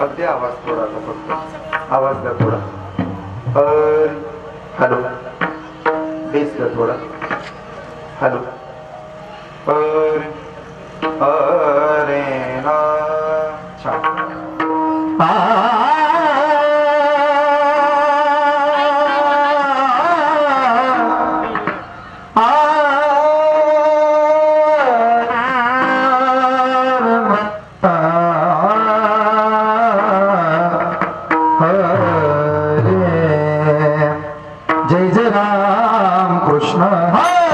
अगदी आवाज थोडा फक्त आवाज द्या थोडा हॅलो बेस द्या थोडा हॅलो अरे ना छान जय जय राम कृष्ण राम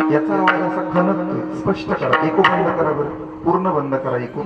याचा आवाज असा खणतोय, स्पष्ट करा. एकू बंद करा बरं, पूर्ण बंद करा एकू.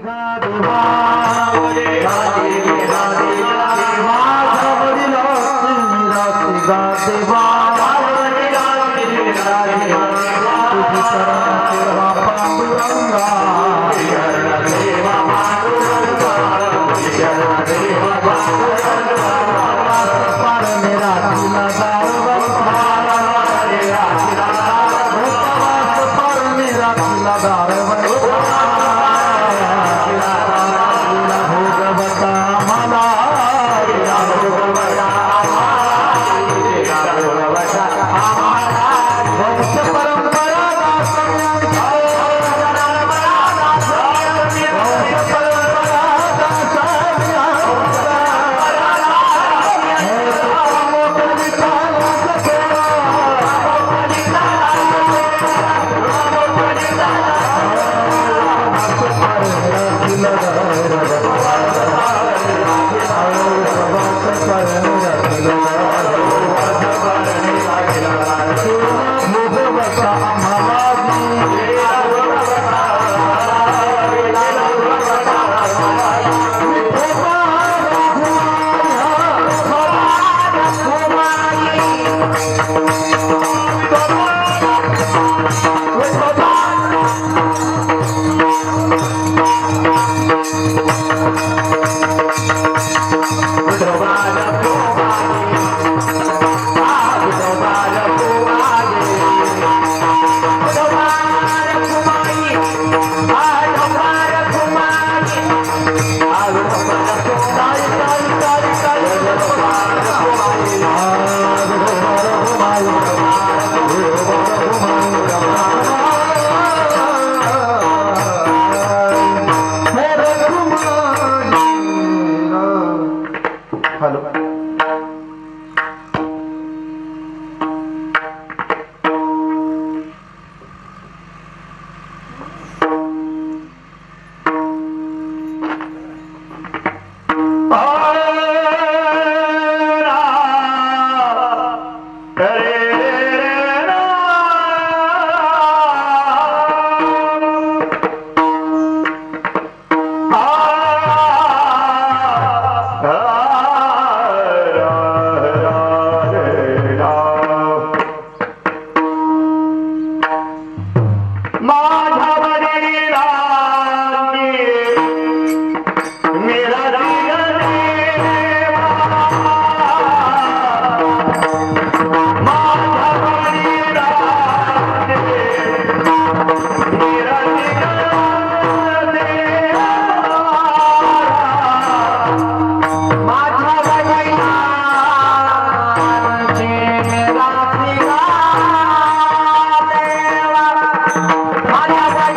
माझ्या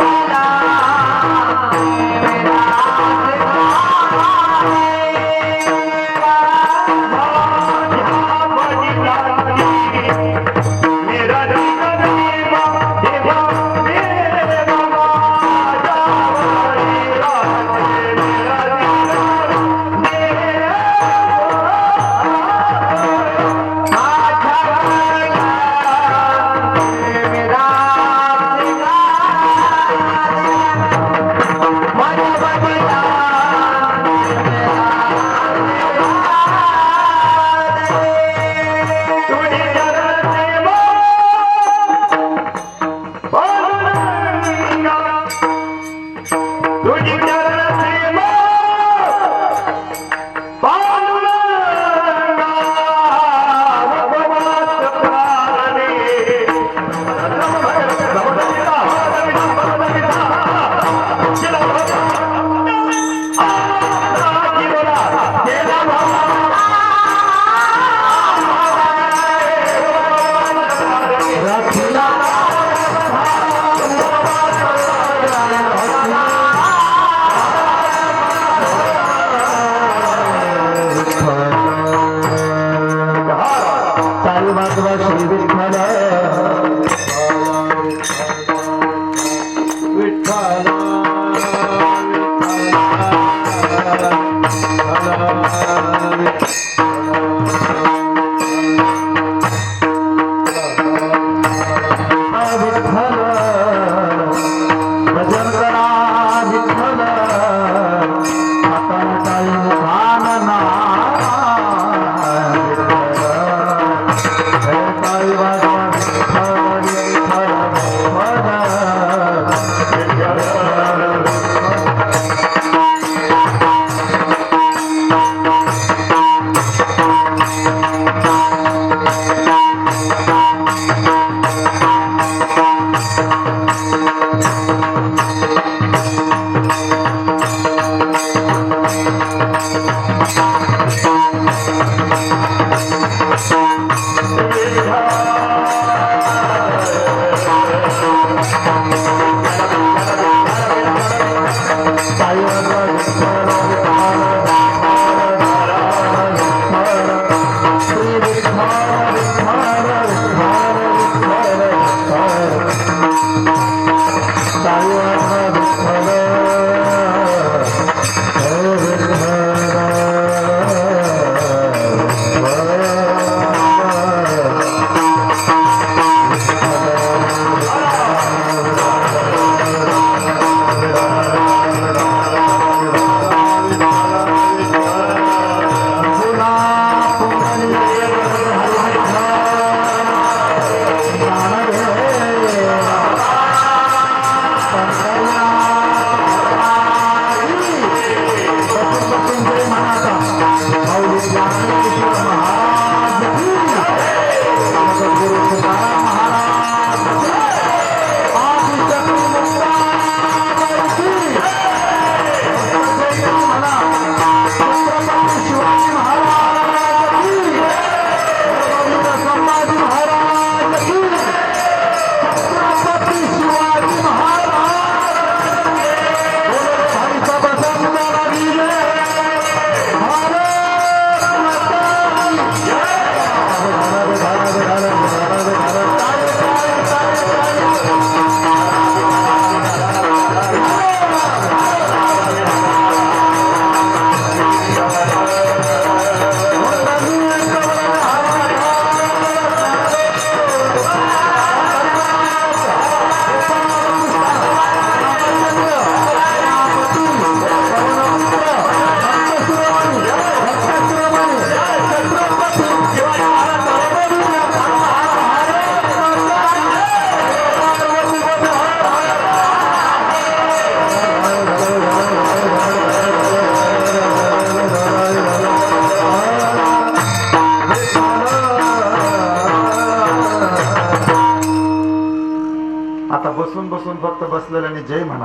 आता बसून बसून फक्त बसलेल्याने जय म्हणा.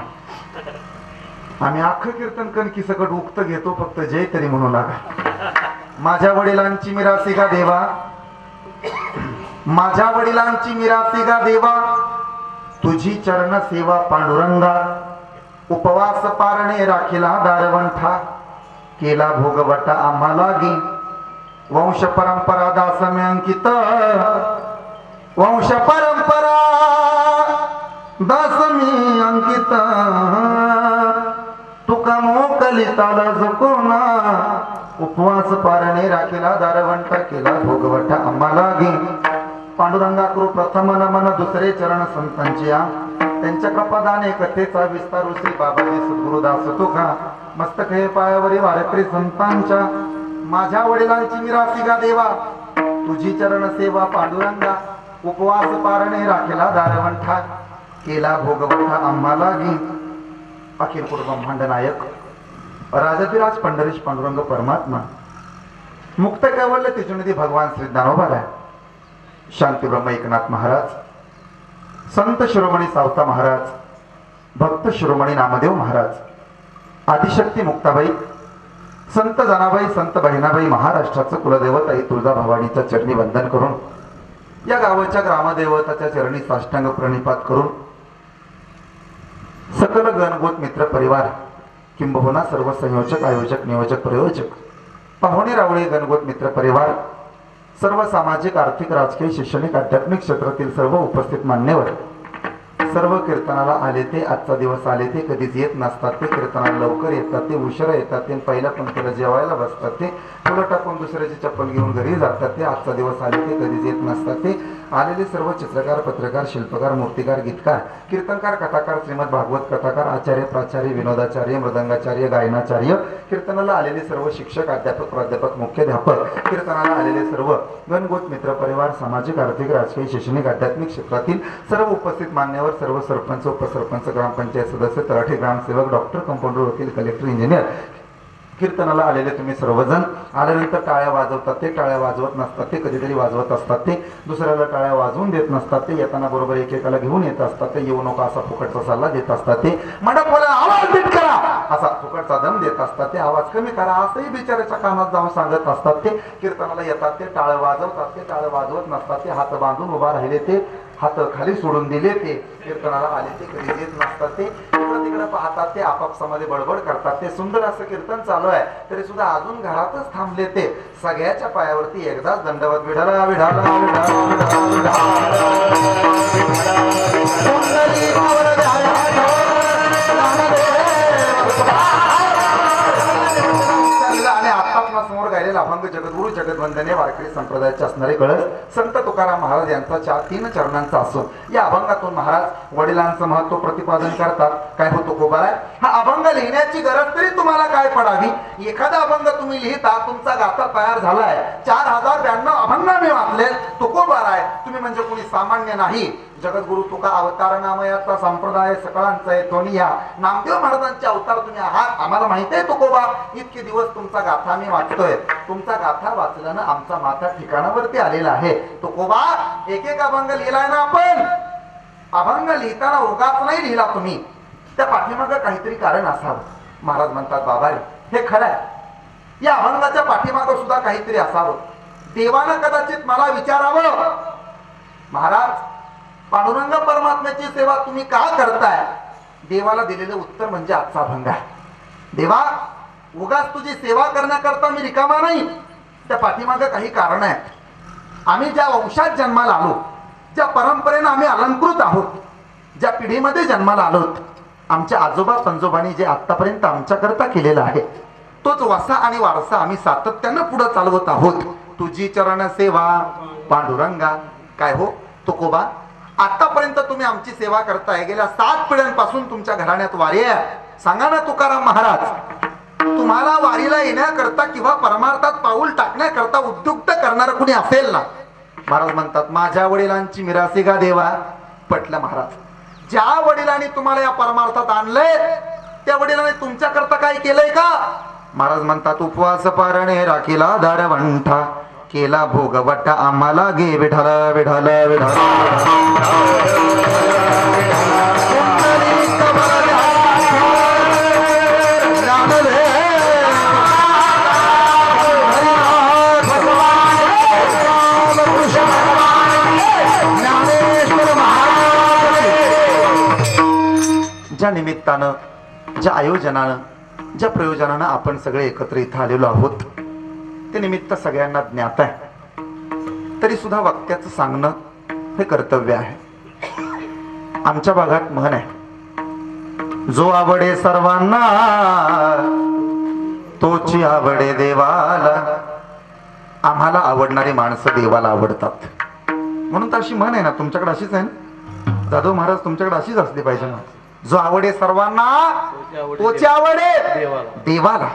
आम्ही अख्खं कीर्तन कणकी सकट उक्त घेतो, फक्त जय तरी म्हणू लागा. माझ्या वडिलांची मिरासी का देवा, माझ्या वडिलांची मिरासी का देवा, तुझी चरण सेवा पांडुरंगा. उपवास पारणे राखिला दारवंठा, केला भोगवटा आम्हाला गी. वंश परंपरा दासमे अंकित, वंश परंपरा दासमी अंकित. तुका मोकलिताला जकोना, उपवास पारणे राखिला दारवंठा, केला भोगवटा आम्हाला गी. पांडुरंगा कृ प्रथम नमन, दुसरे चरण संतांची आ. त्यांच्या कपादाने कथेचा विस्तार श्री बाबाजी सद्गुरुदास तुका. मस्तक हे पायावरी वारकरी संतांच्या. माझ्या वडिलांची मिरासी गा देवा, तुझी चरण सेवा पांडुरंगा. उपवास पारणे राखिला दारवंठा, केला भोगवटा आम्हाला गी. अखिल कुट ब्रह्मांड नायक राजाधिराज पंढरीश पांडुरंग परमात्मा, मुक्त कैवल्य तिजुनिधी भगवान श्री ज्ञानोबा, शांती ब्रह्म एकनाथ महाराज, संत शिरोमणी सावता महाराज, भक्त शिरोमणी नामदेव महाराज, आदिशक्ती मुक्ताबाई, संत जनाबाई, संत बहिणाबाई, महाराष्ट्राचं कुलदैवत आई तुळजा भवानीच्या चरणी वंदन करून, या गावाच्या ग्रामदेवताच्या चरणी साष्टांग प्रणिपात करून, सकल गणगोत मित्र परिवार किंबहुना सर्व संयोजक, आयोजक, नियोजक, प्रयोजक, पाहुणे रावळे गणगोत मित्र परिवार, सर्व सामाजिक, आर्थिक, राजकीय, शैक्षणिक, आध्यात्मिक क्षेत्रातील सर्व उपस्थित मान्यवर, सर्व कीर्तनाला आले ते, आजचा दिवस आले ते, कधीच येत नसतात ते, कीर्तनाला लवकर येतात ते, उशिरा येतात ते, पहिल्या पंक्तीला जेवायला बसतात ते, फुलं टाकून दुसऱ्याची चप्पल घेऊन घरी जातात ते, आजचा दिवस आले ते, कधीच येत नसतात ते. आलेले सर्व चित्रकार, पत्रकार, शिल्पकार, मूर्तिकार, गीतकार, कीर्तनकार, कथाकार, श्रीमद भागवत कथाकार, आचार्य, प्राचार्य, विनोदाचार्य, मृदंगाचार्य, गायनाचार्य, कीर्तनाला आलेले सर्व शिक्षक, अध्यापक, प्राध्यापक, मुख्याध्यापक, कीर्तनाला आलेले सर्व गणगोत मित्र परिवार, सामाजिक, आर्थिक, राजकीय, शैक्षणिक, आध्यात्मिक क्षेत्रातील सर्व उपस्थित मान्यवर, सर्व सरपंच, उपसरपंच, ग्रामपंचायत सदस्य, तलाठी, ग्रामसेवक, डॉक्टर, कंपाऊंडर, वकील, कलेक्टर, इंजिनियर, कीर्तनाला आलेले तुम्ही सर्वजण. आल्यानंतर टाळ्या वाजवतात ते, टाळ्या वाजवत नसतात ते, कधीतरी वाजवत असतात ते, दुसऱ्याला टाळ्या वाजवून देत नसतात ते, येताना बरोबर एकेकाला घेऊन येत असतात ते, येऊ नका असा फुकटचा सल्ला देत असतात ते, मंडपाला आवाज नीट करा असा फुकटचा दम देत असतात ते, आवाज कमी करा असंही बिचाराच्या कानात जाऊन सांगत असतात ते. कीर्तनाला येतात ते, टाळ्या वाजवतात ते, टाळ्या वाजवत नसतात ते, हात बांधून उभा राहिले ते, हात खाली सोडून दिले ते, कीर्तनाला आले ते, कधी येत नसतात ते, इकडं तिकडं पाहतात ते, आपापसामध्ये बडबड करतात ते. सुंदर असं कीर्तन चालू आहे तरी सुद्धा अजून घरातच थांबले ते. सगळ्याच्या पायावरती एकदाच दंडवत, विढाला विढाला आणि आत्मा समोर गायलेला अभंग जगद्गुरु जगदवंदने वारकरी संप्रदायाचे असणारे कळस संत तुकाराम महाराज यांचा 3 चरणांचा असून या अभंगातून महाराज वडिलांचं महत्व प्रतिपादन करतात. काय होतो कोबारा, हा अभंग लिहिण्याची गरज तरी तुम्हाला काय पडावी. एखादा अभंग तुम्ही लिहिता, तुमचा गाथा तयार झालाय, 4092 अभंग मी वाचले, तुकोबार आहे. तुम्ही म्हणजे कोणी सामान्य नाही. जगद्गुरु तुका अवतार नामयाचा संप्रदाय सकळांचा आहे. दोन्ही या नामदेव महाराजांचे अवतार तुम्ही आहात, आम्हाला माहिती आहे. तुकोबा इतके दिवस तुमचा गाथा मी वाचतोय, तुमचा गाथा वाचल्यानं आमचा माथा ठिकाणावरती आलेला आहे. तुकोबा एक एक अभंग लिहिलाय ना आपण, अभंग लिहिताना उगाच नाही लिहिला तुम्ही, त्या पाठीमागं काहीतरी कारण असावं. महाराज म्हणतात बाबा हे खरं आहे, या अभंगाच्या पाठीमागं सुद्धा काहीतरी असावं. देवानं कदाचित मला विचारावं, महाराज पांडुरंग परमात्म्याची सेवा तुम्ही का करताय. देवाला दिलेलं उत्तर म्हणजे आजचा अभंग आहे. देवा उगाच तुझी सेवा करण्याकरता मी रिकामा नाही, त्या पाठीमागं काही कारण आहे. आम्ही ज्या वंशात जन्माला आलो, ज्या परंपरेनं आम्ही अलंकृत आहोत, ज्या पिढीमध्ये जन्माला आलोत, आमच्या आजोबा पंजोबांनी जे आतापर्यंत आमच्याकरता केलेलं आहे, तोच वसा आणि वारसा आम्ही सातत्यानं पुढे चालवत आहोत. तुझी चरण सेवा पांडुरंगा. काय हो तुकोबा, आतापर्यंत तुम्ही आमची सेवा करताय, गेल्या 7 पिढ्यांपासून तुमच्या घराण्यात वारी आहे. सांगा ना तुकाराम महाराज, तुम्हाला वारीला येण्याकरता किंवा परमार्थात पाऊल टाकण्याकरता उद्युक्त करणार कुणी असेल ना. महाराज म्हणतात माझ्या वडिलांची मिरासी का देवा. पटलं महाराज, ज्या वडिलांनी तुम्हाला या परमार्थात आणलंय त्या वडिलांनी तुमच्याकरता काय केलंय का. महाराज म्हणतात उपवास पारणे राखिला दारवंठा, केला भोगवटा आम्हाला गे विठाल विठाल विठाल ज्या निमित्तानं, ज्या आयोजनानं, ज्या प्रयोजनानं आपण सगळे एकत्र इथं आलेलो आहोत ते निमित्त सगळ्यांना ज्ञात आहे, तरी सुद्धा वक्त्याचं सांगणं हे कर्तव्य आहे. आमच्या भागात म्हण आहे, जो आवडे सर्वांना तोची आवडे देवाला. आम्हाला आवडणारी माणसं देवाला आवडतात म्हणून तर अशी म्हण आहे ना. तुमच्याकडे अशीच आहे ना जाधव महाराज, तुमच्याकडे अशीच असली पाहिजे ना. जो आवडे सर्वांना तोची आवडे देवाला.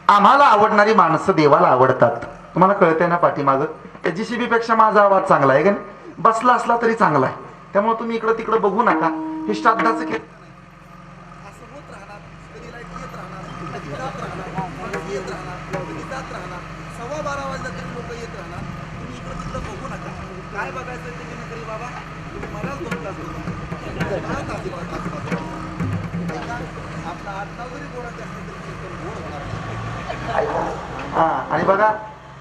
आम्हाला आवडणारी माणसं देवाला आवडतात. तुम्हाला कळतंय ना पाठीमाग JCB पेक्षा माझा आवाज चांगला आहे का नाही? बसला असला तरी चांगला आहे. त्यामुळे तुम्ही इकडं तिकडं बघू नका. हे श्राद्धाचं कीर्तन सव्वा 12 वाजता तरी लोक येत राहणार. तुम्ही इकडं तिकडं बघू नका. काय बघायचं ते तुम्ही तरी बाबा तुम्ही मलाच 2 तास आपला 8-9 जरी बोलायचं असलं तरी कीर्तन गोड होणार. हा. आणि बघा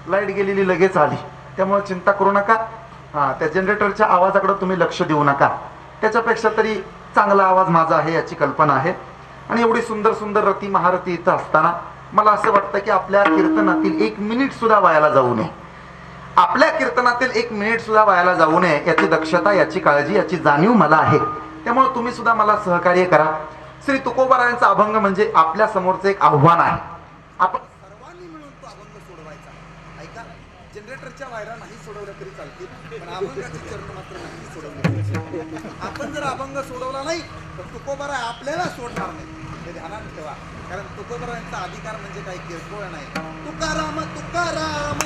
लाईट गेलेली लगेच आली, त्यामुळे चिंता करू नका. हा, त्या जनरेटरच्या आवाजाकडे तुम्ही लक्ष देऊ नका. त्याच्यापेक्षा तरी चांगला आवाज माझा आहे याची कल्पना आहे. आणि एवढी सुंदर सुंदर रती महारती इथं असताना मला असं वाटतं की आपल्या कीर्तनातील 1 मिनिट सुद्धा वायाला जाऊ नये. आपल्या कीर्तनातील 1 मिनिट सुद्धा वायाला जाऊ नये याची दक्षता, याची काळजी, याची जाणीव मला आहे. त्यामुळे तुम्ही सुद्धा मला सहकार्य करा. श्री तुकोबारायांचा अभंग म्हणजे आपल्या समोरचं एक आव्हान आहे. आपण सर्वांनी मिळून तो अभंग सोडवायचा. ऐका, जनरेटरच्या वायरा नाही सोडवल्या तरी चालतील, पण अभंगाचे चरण मात्र नाही सोडवले पाहिजे. आपण जर अभंग सोडवला नाही तर तुकोबारा आपल्याला सोडणार नाही, हे ध्यानात ठेवा. कारण तुकोबारायांचा अधिकार म्हणजे काही किरकोळ नाही. तुकाराम तुकाराम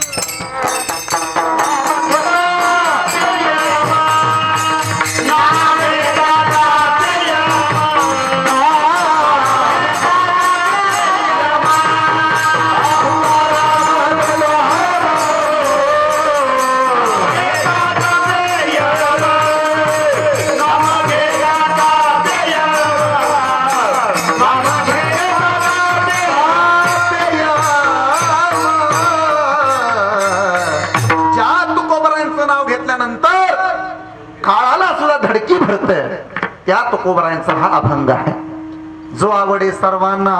धडकी भरते त्या तुकोबारायांचा हा अभंग आहे. जो आवडे सर्वांना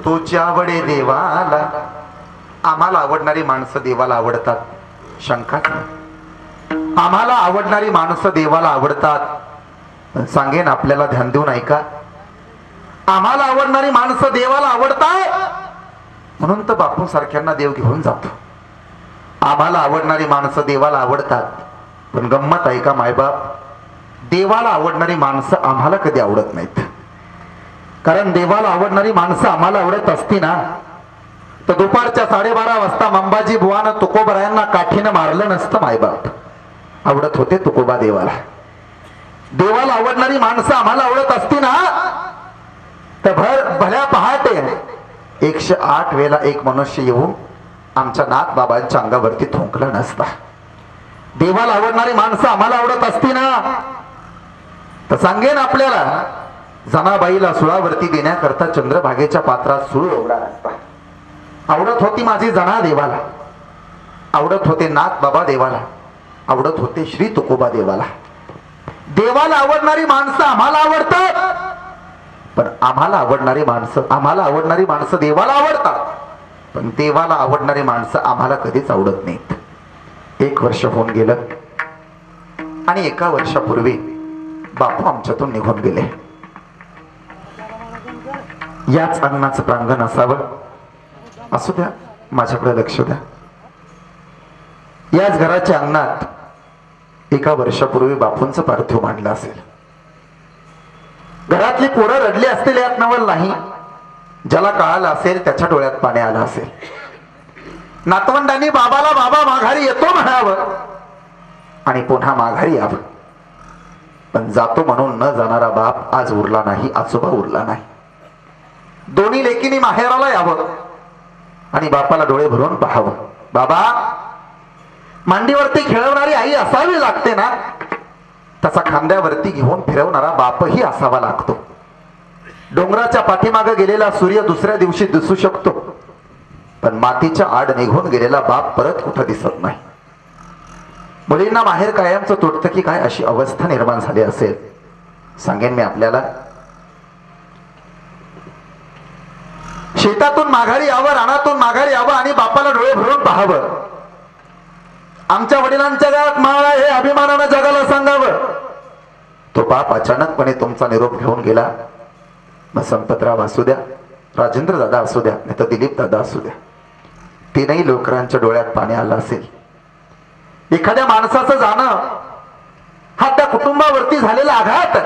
तोची आवडे देवाला. आम्हाला आवडणारी माणसं देवाला आवडतात, शंकाच नाही. आम्हाला आवडणारी माणसं देवाला आवडतात. सांगेन आपल्याला ध्यान देऊन ऐका. आम्हाला आवडणारी माणसं देवाला आवडतात म्हणून तर बापू सारख्यांना देव घेऊन जातो. आम्हाला आवडणारी माणसं देवाला आवडतात, पण गंमत ऐका मायबाप, देवाला आवडणारी माणसं आम्हाला कधी आवडत नाहीत. कारण देवाला आवडणारी माणसं आम्हाला आवडत असती ना तर दुपारच्या 12:30 वाजता मंबाजी बुवानं तुकोबारायांना काठीनं मारलं नसतं मायबाप. आवडत होते तुकोबा देवाला. देवाला आवडणारी माणसं आम्हाला आवडत असती ना तर भल्या पहाटे 108 वेळा एक मनुष्य येऊन आमच्या नाथ बाबांच्या अंगावरती थुंकलं नसता. देवाला आवडणारी माणसं आम्हाला आवडत असती ना तर सांगेन आपल्याला, जनाबाईला सुळावरती देण्याकरता चंद्रभागेच्या पात्रात सुळ एवढा नसता. आवडत होती माझी जना देवाला, आवडत होते नाथ बाबा देवाला, आवडत होते श्री तुकोबा देवाला. देवाला आवडणारी माणसं आम्हाला आवडतात, पण आम्हाला आवडणारी माणसं देवाला आवडतात, पण देवाला आवडणारी माणसं आम्हाला कधीच आवडत नाहीत. 1 वर्ष होऊन गेलं आणि 1 वर्षापूर्वी बापू आमच्यातून निघून गेले. याच अंगणाचं प्रांगण असावं. असू द्या, माझ्याकडे लक्ष द्या. याच घराच्या अंगणात 1 वर्षापूर्वी बापूंचं पार्थिव मांडलं असेल. घरातली पोरं रडली असतील यात नवल नाही. ज्याला कळालं असेल त्याच्या डोळ्यात पाणी आलं असेल. नातवंडांनी बाबाला बाबा माघारी येतो म्हणावं आणि पुन्हा माघारी यावं, पण जातो म्हणून न जाणारा बाप आज उरला नाही, आजोबा उरला नाही. दोन्ही लेकीनी माहेराला यावं आणि बापाला डोळे भरून पाहावं. बाबा, मांडीवरती खेळवणारी आई असावी लागते ना, तसा खांद्यावरती घेऊन फिरवणारा बापही असावा लागतो. डोंगराच्या पाठीमागे गेलेला सूर्य दुसऱ्या दिवशी दिसू शकतो, पण मातीच्या आड निघून गेलेला बाप परत कुठं दिसत नाही. मुलींना माहेर कायमचं तुटतं की काय, अशी अवस्था निर्माण झाली असेल. सांगेन मी आपल्याला, शेतातून माघारी यावं, रानातून माघारी यावं आणि बापाला डोळे भरून पाहावं. आमच्या वडिलांच्या गावात माळ आहे हे अभिमानानं जगाला सांगावं. तो बाप अचानकपणे तुमचा निरोप घेऊन गेला. मग संपतराव असू द्या, राजेंद्र दादा असू द्या, नाही तर दिलीप दादा असू द्या, तीनही लोकरांच्या डोळ्यात पाणी आलं असेल. एखाद्या माणसाचं जाणं हा त्या कुटुंबावरती झालेला आघात.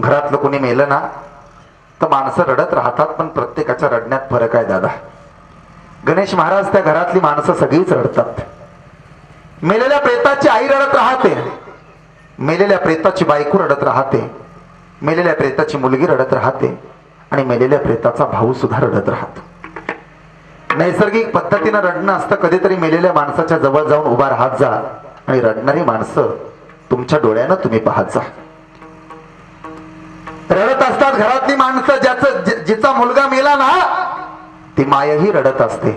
घरातलं कोणी मेलं ना तर माणसं रडत राहतात, पण प्रत्येकाच्या रडण्यात फरक आहे दादा. गणेश महाराज त्या घरातली माणसं सगळीच रडतात. मेलेल्या प्रेताची आई रडत राहते, मेलेल्या प्रेताची बायको रडत राहते, मेलेल्या प्रेताची मुलगी रडत राहते आणि मेलेल्या प्रेताचा भाऊ सुद्धा रडत राहतो. नैसर्गिक पद्धतीनं रडणं असतं. कधीतरी मेलेल्या माणसाच्या जवळ जाऊन उभा राहत जा आणि रडणारी माणसं तुमच्या डोळ्यानं तुम्ही पाहत जा. रडत असतात घरातली माणसं. जिचा मुलगा मेला ना ती मायही रडत असते,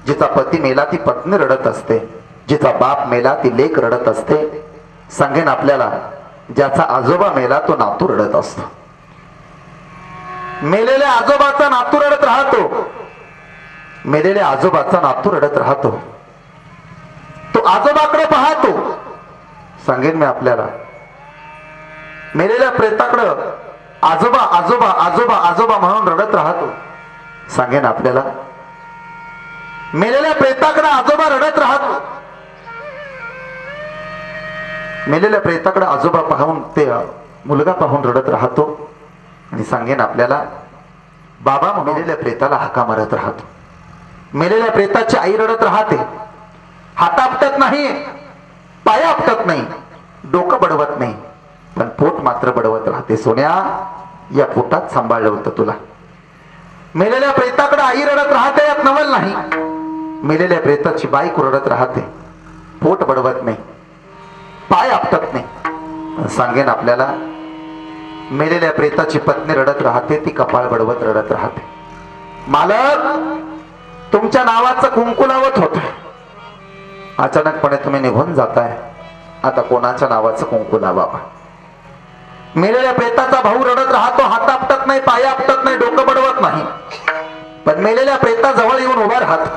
जिचा पती मेला ती पत्नी रडत असते, जिचा बाप मेला ती लेक रडत असते. सांगेन आपल्याला, ज्याचा आजोबा मेला तो नातू रडत असतो. मेलेल्या आजोबाचा नातू रडत राहतो, मेलेल्या आजोबाचा नातू रडत राहतो. तो आजोबाकडे पाहतो. सांगेन मी आपल्याला, मेलेल्या प्रेताकडं आजोबा आजोबा आजोबा आजोबा म्हणून रडत राहतो. सांगेन आपल्याला, मेलेल्या प्रेताकडे आजोबा रडत राहतो. मेलेल्या प्रेताकडे आजोबा पाहून ते मुलगा पाहून रडत राहतो. आणि सांगेन आपल्याला, बाबा मेलेल्या प्रेताला हाका मारत राहतो. मेलेल्या प्रेताची आई रडत राहते. हात आपटत नाही, पाय आपटत नाही, डोकं बडवत नाही, पण पोट मात्र बडवत राहते. सोन्या, या पोटात सांभाळलं होतं तुला. मेलेल्या प्रेताकडे आई रडत राहते, यात नवल नाही. मेलेल्या प्रेताची बायको रडत राहते, पोट बडवत नाही, पाय आपटत नाही. सांगेन आपल्याला, मेलेल्या प्रेताची पत्नी रडत राहते, ती कपाळ बडवत रडत राहते. मालक, तुमच्या नावाचं कुंकू लावत होत, अचानकपणे तुम्ही निघून जाताय. आता कोणाच्या नावाचं कुंकू लावावं? मेलेल्या प्रेताचा भाऊ रडत राहतो, हात आपटत नाही, पाय आपटत नाही, डोकं बडवत नाही, पण मेलेल्या प्रेताजवळ येऊन उभा राहतो.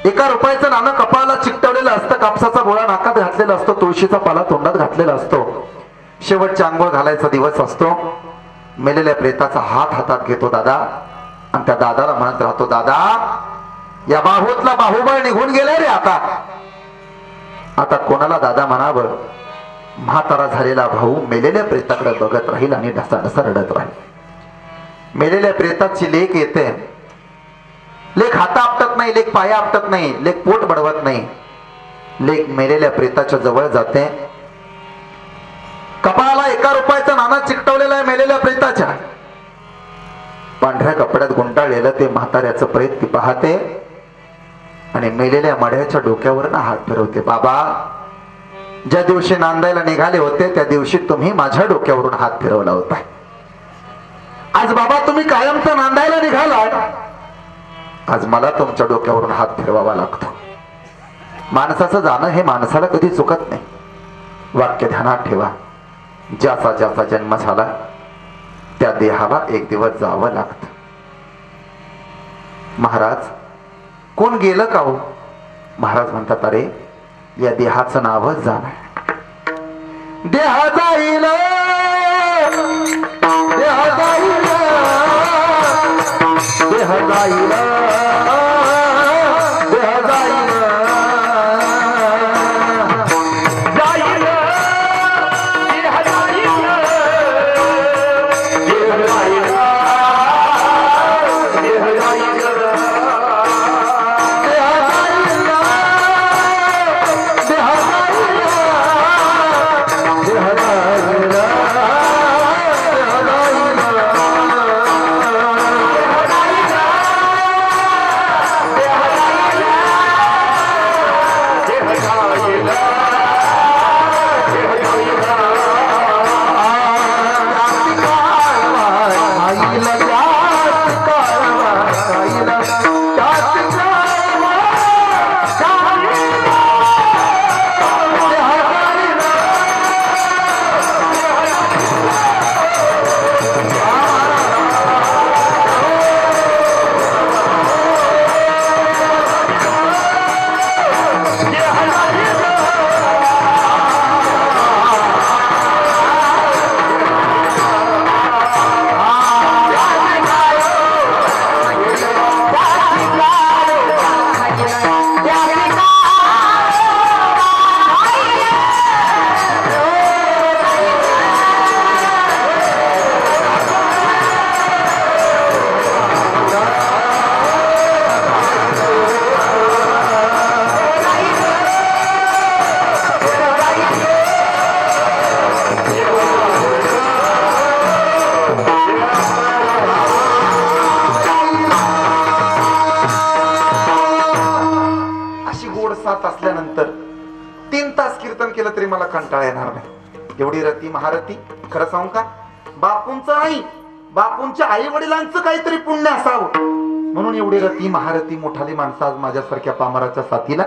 1 रुपयाचं नाणं कपाळाला चिकटवलेलं असतं, कापसाचा गोळा नाकात घातलेला असतो, तुळशीचा पाला तोंडात घातलेला असतो. शेवटची आंघोळ घालायचा दिवस असतो. मेलेल्या प्रेताचा हात हातात घेतो दादा, आणि त्या दादाला म्हणत राहतो, दादा, या बाहुतला बाहुबळ निघून गेले रे. आता कोणाला दादा म्हणावं? म्हातारा झालेला भाऊ मेलेल्या प्रेताकडे बघत राहील आणि ढसाढसा रडत राहील. मेलेल्या प्रेताची लेक येते. लेक हात आपटत नाही, लेक पाया आपटत नाही, लेक पोट बडवत नाही. लेक मेलेल्या प्रेताच्या जवळ जाते. कपाळाला 1 रुपयाचं नाणं चिकटवलेलं आहे मेलेल्या प्रेताच्या. पांढऱ्या कपड्यात गुंडाळलेलं ते म्हाताऱ्याचं प्रेत ती पाहते आणि मेलेल्या मढ्याच्या डोक्यावर हात फिरवते. बाबा, ज्या दिवशी नांदायला निघाले होते त्या दिवशी तुम्ही माझ्या डोक्यावरून हात फिरवला होता. आज बाबा तुम्ही कायमचा नांदायला निघालात, आज मला तुमच्या डोक्यावरून हात फिरवावा लागतो. माणसाचं जाणं हे माणसाला कधी चुकत नाही. वाक्य ध्यानात ठेवा, ज्याचा ज्याचा जन्म झाला त्या देहाला एक दिवस जावं लागतं. महाराज, कोण गेलं का हो? महाराज म्हणतात, अरे या देहाचं नावच जाणार. देह जाईल, देह जाईल, देह जाईल, देह जाईल, देह जाईल, कंटाळा येणार नाही. एवढी रती महारती खरं सांगू का, बापूंचं नाही, बापूंच्या आई वडिलांचं काहीतरी पुण्य असावं म्हणून एवढी रती महारती मोठाली माणसं आज माझ्यासारख्या पामराच्या साथीला.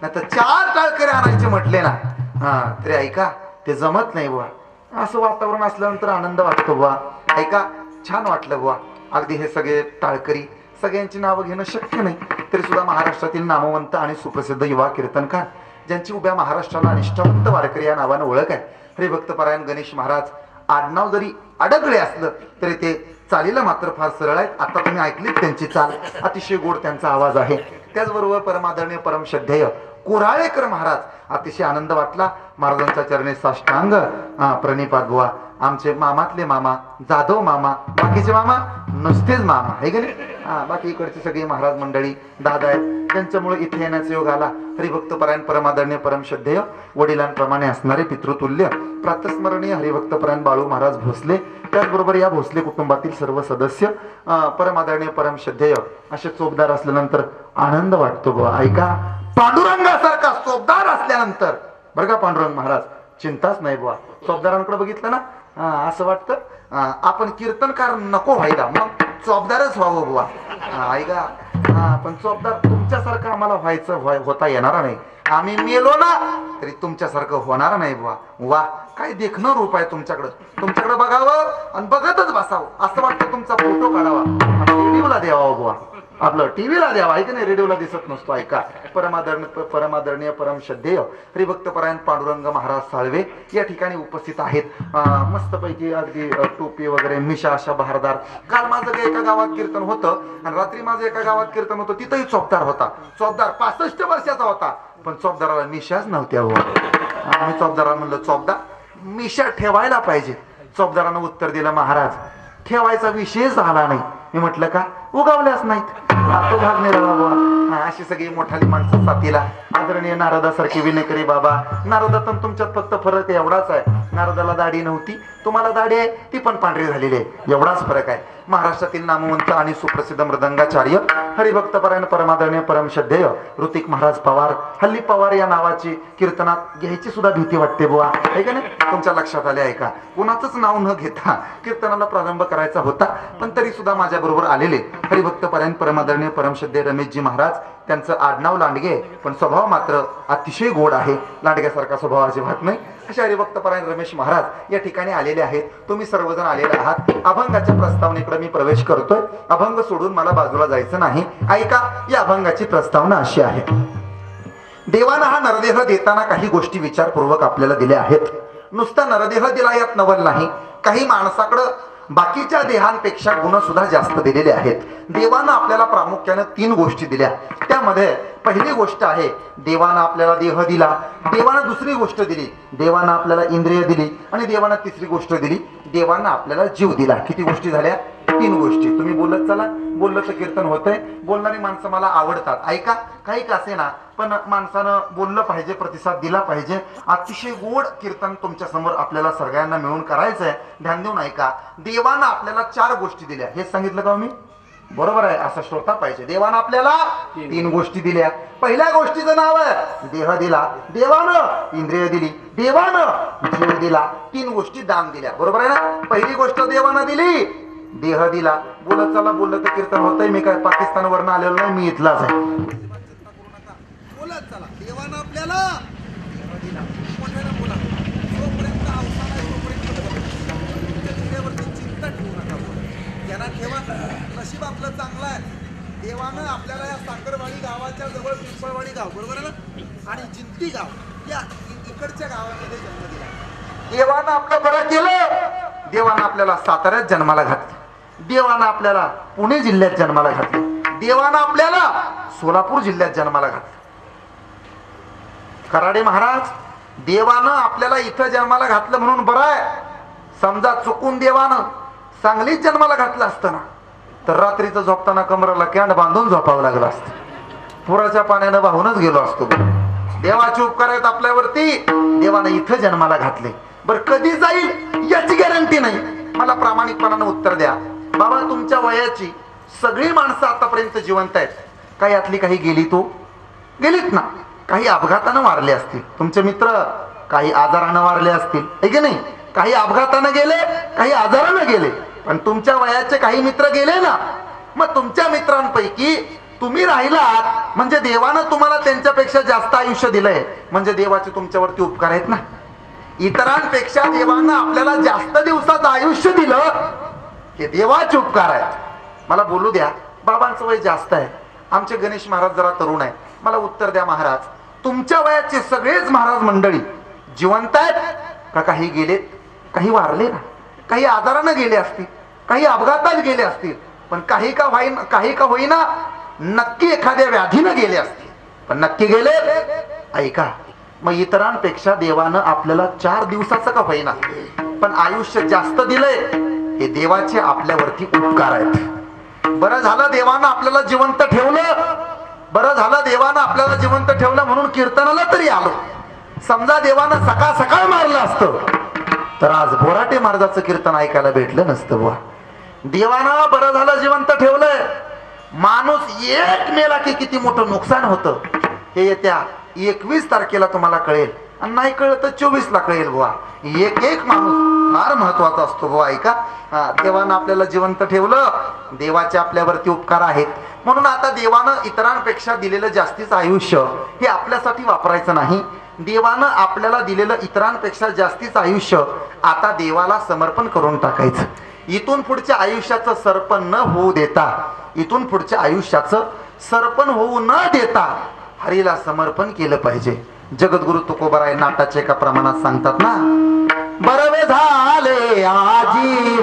नाही तर 4 टाळकरी आणायचे म्हटले ना, हा तरी ऐका ते जमत नाही बुवा. असं वातावरण असल्यानंतर आनंद वाटतो बुवा. ऐका छान वाटलं बुवा. अगदी हे सगळे टाळकरी सगळ्यांची नावं घेणं शक्य नाही, तरी सुद्धा महाराष्ट्रातील नामवंत आणि सुप्रसिद्ध युवा कीर्तनकार ज्यांची उभ्या महाराष्ट्राला निष्ठावंत वारकरी या नावानं ओळख आहे, हरिभक्तपरायण गणेश महाराज. आडनाव जरी अडगळे असलं तरी ते चालीला मात्र फार सरळ आहेत. आता तुम्ही ऐकलीत त्यांची चाल, अतिशय गोड त्यांचा आवाज आहे. त्याचबरोबर परमादरणीय परमश्रद्धेय कोराळेकर महाराज, अतिशय आनंद वाटला. महाराजांच्या चरणी साष्टांग प्रणिपात बुवा. आमचे मामातले मामा जाधव मामा, बाकीचे मामा नुसतेच मामा आहे का नाही. बाकी इकडची सगळी महाराज मंडळी दादा आहेत, त्यांच्यामुळे इथे येण्याचा योग आला. हरिभक्तपरायण परमादरणीय परमश्रद्धेय वडिलांप्रमाणे असणारे पितृतुल्य प्रातस्मरणीय हरिभक्तपरायण बाळू महाराज भोसले, त्याचबरोबर या भोसले कुटुंबातील सर्व सदस्य परमादरणीय परमश्रद्धेय असे चोपदार असल्यानंतर आनंद वाटतो बुवा. ऐका पांडुरंगासारखा चोपदार असल्यानंतर बरं का पांडुरंग महाराज चिंताच नाही बुवा. चोपदारांकडे बघितलं ना, असं वाटतं आपण कीर्तनकार नको व्हायला, मग चोपदारच व्हावं बुवा. ऐका पण चोपदार तुमच्यासारखं आम्हाला होता येणार नाही. आम्ही मेलो ना तरी तुमच्यासारखं होणार नाही बुवा. वा काय देखणं रूप आहे तुमच्याकडं. तुमच्याकडे बघावं आणि बघतच बसावं असं वाटतं. तुमचा फोटो काढावा आणि रेडिओला द्यावा बुवा. आपलं टीव्हीला द्यावा, ऐक नाही, रेडिओला दिसत नसतो. ऐका परमादरणीय परमश्रद्धेय हरिभक्तपरायण पांडुरंग महाराज साळवे या ठिकाणी उपस्थित आहेत. मस्तपैकी अगदी टोपी वगैरे मिशा अशा बहारदार. काल माझं एका गावात कीर्तन होतं आणि रात्री माझं एका गावात कीर्तन होतं, तिथंही चोपदार होता. चोपदार 65 वर्षाचा होता, पण चोपदाराला मिशाच नव्हत्या. आम्ही चोपदाराला म्हणलं चोपदार मिशा ठेवायला पाहिजे. चोपदारानं उत्तर दिलं महाराज ठेवायचा विषय झाला नाही. मी म्हटलं का उगावल्याच नाहीत, तो भाग निराळा बुवा. अशी सगळी मोठाली माणसं साथीला. आदरणीय नारदासारखे विनकरी बाबा. नारदात तुमच्यात फक्त फरक एवढाच आहे, नारदाला दाढी नव्हती, तुम्हाला दाढी आहे, ती पण पांढरी झालेली आहे, एवढाच फरक आहे. महाराष्ट्रातील नामवंत आणि सुप्रसिद्ध मृदंगाचार्य हरिभक्तपरायण परमादरणीय परमश्रद्धेय ऋतिक महाराज पवार. हल्ली पवार या नावाची कीर्तनात घ्यायची सुद्धा भीती वाटते बुवा, आहे का नाही. तुमच्या लक्षात आले ऐका, कुणाचंच नाव न घेता कीर्तनाला प्रारंभ करायचा होता, पण तरी सुद्धा माझ्या बरोबर आलेले हरिभक्तपरायण परमादरणीय परमश्रद्धेय रमेशजी महाराज. त्यांचं आडनाव लांडगे पण स्वभाव मात्र अतिशय गोड आहे. लांडग्यासारखा स्वभाव अजिबात नाही. असे हरिभक्तपरायण रमेश महाराज या ठिकाणी आलेले आहेत. तुम्ही सर्वजण आलेले आहात. अभंगाच्या प्रस्तावनेकडे मी प्रवेश करतोय. अभंग सोडून मला बाजूला जायचं नाही. ऐका या अभंगाची प्रस्तावना अशी आहे. देवानं हा नरदेह देताना काही गोष्टी विचारपूर्वक आपल्याला दिल्या आहेत. नुसता नरदेह दिला यात नवल नाही, काही माणसाकडं बाकीच्या देहांपेक्षा गुण सुद्धा जास्त दिलेले आहेत. देवानं आपल्याला प्रामुख्याने 3 गोष्टी दिल्या. त्यामध्ये पहिली गोष्ट आहे देवानं आपल्याला देह दिला. देवानं दुसरी गोष्ट दिली, देवानं आपल्याला इंद्रिय दिली. आणि देवानं तिसरी गोष्ट दिली, देवानं आपल्याला जीव दिला. किती गोष्टी झाल्या? 3 गोष्टी. तुम्ही बोलत चला, बोललं तर कीर्तन होतंय. बोलणारी माणसं मला आवडतात. ऐका काही का असे ना, पण माणसानं बोललं पाहिजे, प्रतिसाद दिला पाहिजे. अतिशय गोड कीर्तन तुमच्या समोर आपल्याला सगळ्यांना मिळून करायचंय. ध्यान देऊन ऐका. देवानं आपल्याला 4 गोष्टी दिल्या. हेच सांगितलं का मी? बरोबर आहे, असा श्रोता पाहिजे. देवानं आपल्याला 3 गोष्टी दिल्या. पहिल्या गोष्टीचं नाव आहे देह दिला, देवानं इंद्रिय दिली, देवानं जीव दिला. 3 गोष्टी दान दिल्या. बरोबर आहे ना. पहिली गोष्ट देवानं दिली, देह दिला. बोलत चला, बोललं तर कीर्तन होतंय. मी काय पाकिस्तानवरनं आलेलो नाही, मी इथलाच आहे. बोलत चला, देवानं आपल्याला देह दिला. मोठ्यानं बोला. जोपर्यंत अवसान आहे तोपर्यंत तुमच्या चेहऱ्यावरती चिंता ठेवू नका. त्यांना ठेवा, नशीब आपलं चांगलं आहे. देवानं आपल्याला या साखरवाडी गावाच्या जवळ पिंपळवाडी गाव, बरोबर आहे ना, आणि जिंती गाव या इकडच्या गावामध्ये जन्म दिला. देवानं आपलं बरं केलं. देवानं आपल्याला साताऱ्यात जन्माला घातलं. देवानं आपल्याला पुणे जिल्ह्यात जन्माला घातलं. देवानं आपल्याला सोलापूर जिल्ह्यात जन्माला घातलं. खराडे महाराज, देवानं आपल्याला इथं जन्माला घातलं म्हणून बरं आहे. समजा चुकून देवानं सांगलीत जन्माला घातलं असतं ना, तर रात्रीचं झोपताना कमराला कॅन्ड बांधून झोपावं लागलं असतं. पुराच्या पाण्यानं वाहूनच गेलो असतो. देवाचे उपकार आहेत आपल्यावरती. देवानं इथं जन्माला घातले. बरं कधी जाईल याची गॅरंटी नाही. मला प्रामाणिकपणानं उत्तर द्या. बाबा तुमच्या वयाची सगळी माणसं आतापर्यंत जिवंत आहेत. काही यातली काही गेली तो गेलीत ना, काही अपघातानं मारले असतील. तुमचे मित्र काही आजारानं वारले असतील, है की नाही? काही अपघातानं गेले, काही आजारानं गेले. पण तुमच्या वयाचे काही मित्र गेले ना, मग तुमच्या मित्रांपैकी तुम्ही राहिलात म्हणजे देवानं तुम्हाला त्यांच्यापेक्षा जास्त आयुष्य दिलंय, म्हणजे देवाचे तुमच्यावरती उपकार आहेत ना. इतरांपेक्षा देवानं आपल्याला जास्त दिवसाचं आयुष्य दिलं हे देवाचे उपकार आहेत. मला बोलू द्या, बाबांचं वय जास्त आहे, आमचे गणेश महाराज जरा तरुण आहे. मला उत्तर द्या महाराज, तुमच्या वयाचे सगळेच महाराज मंडळी जिवंत आहेत का काही गेलेत? काही वारले ना, काही आजारानं गेले असतील, काही अपघातात गेले असतील, पण काही का होईना नक्की एखाद्या व्याधीनं गेले असतील, पण नक्की गेले. ऐका, मग इतरांपेक्षा देवानं आपल्याला 4 दिवसाचं का होईना पण आयुष्य जास्त दिलंय, हे देवाचे आपल्यावरती उपकार आहेत. बरं झालं देवानं आपल्याला जिवंत ठेवलं, बरं झालं देवानं आपल्याला जिवंत ठेवलं म्हणून कीर्तनाला तरी आलो. समजा देवानं सकाळ मारलं असतं तर आज बोराटे महाराजाचं कीर्तन ऐकायला भेटलं नसतं. बुवा, देवानं बरं झालं जिवंत ठेवलंय. माणूस एक मेला की किती मोठं नुकसान होतं हे येत्या 21 तारखेला तुम्हाला कळेल, आणि नाही कळलं तर 24 ला कळेल. बुवा, एक माणूस फार महत्वाचा असतो. बुवा ऐका, देवानं आपल्याला जिवंत ठेवलं, देवाचे आपल्यावरती उपकार आहेत. म्हणून आता देवानं इतरांपेक्षा दिलेलं जास्तीचं आयुष्य हे आपल्यासाठी वापरायचं नाही. देवानं आपल्याला दिलेलं इतरांपेक्षा जास्तीचं आयुष्य आता देवाला समर्पण करून टाकायचं. इथून पुढच्या आयुष्याचं सरपण न होऊ देता, इथून पुढच्या आयुष्याचं सरपण होऊ न देता हरीला समर्पण केलं पाहिजे. जगद्गुरु तुकोबाराय नाटाचे एका प्रमाणात सांगतात ना, बरवे झाले आजी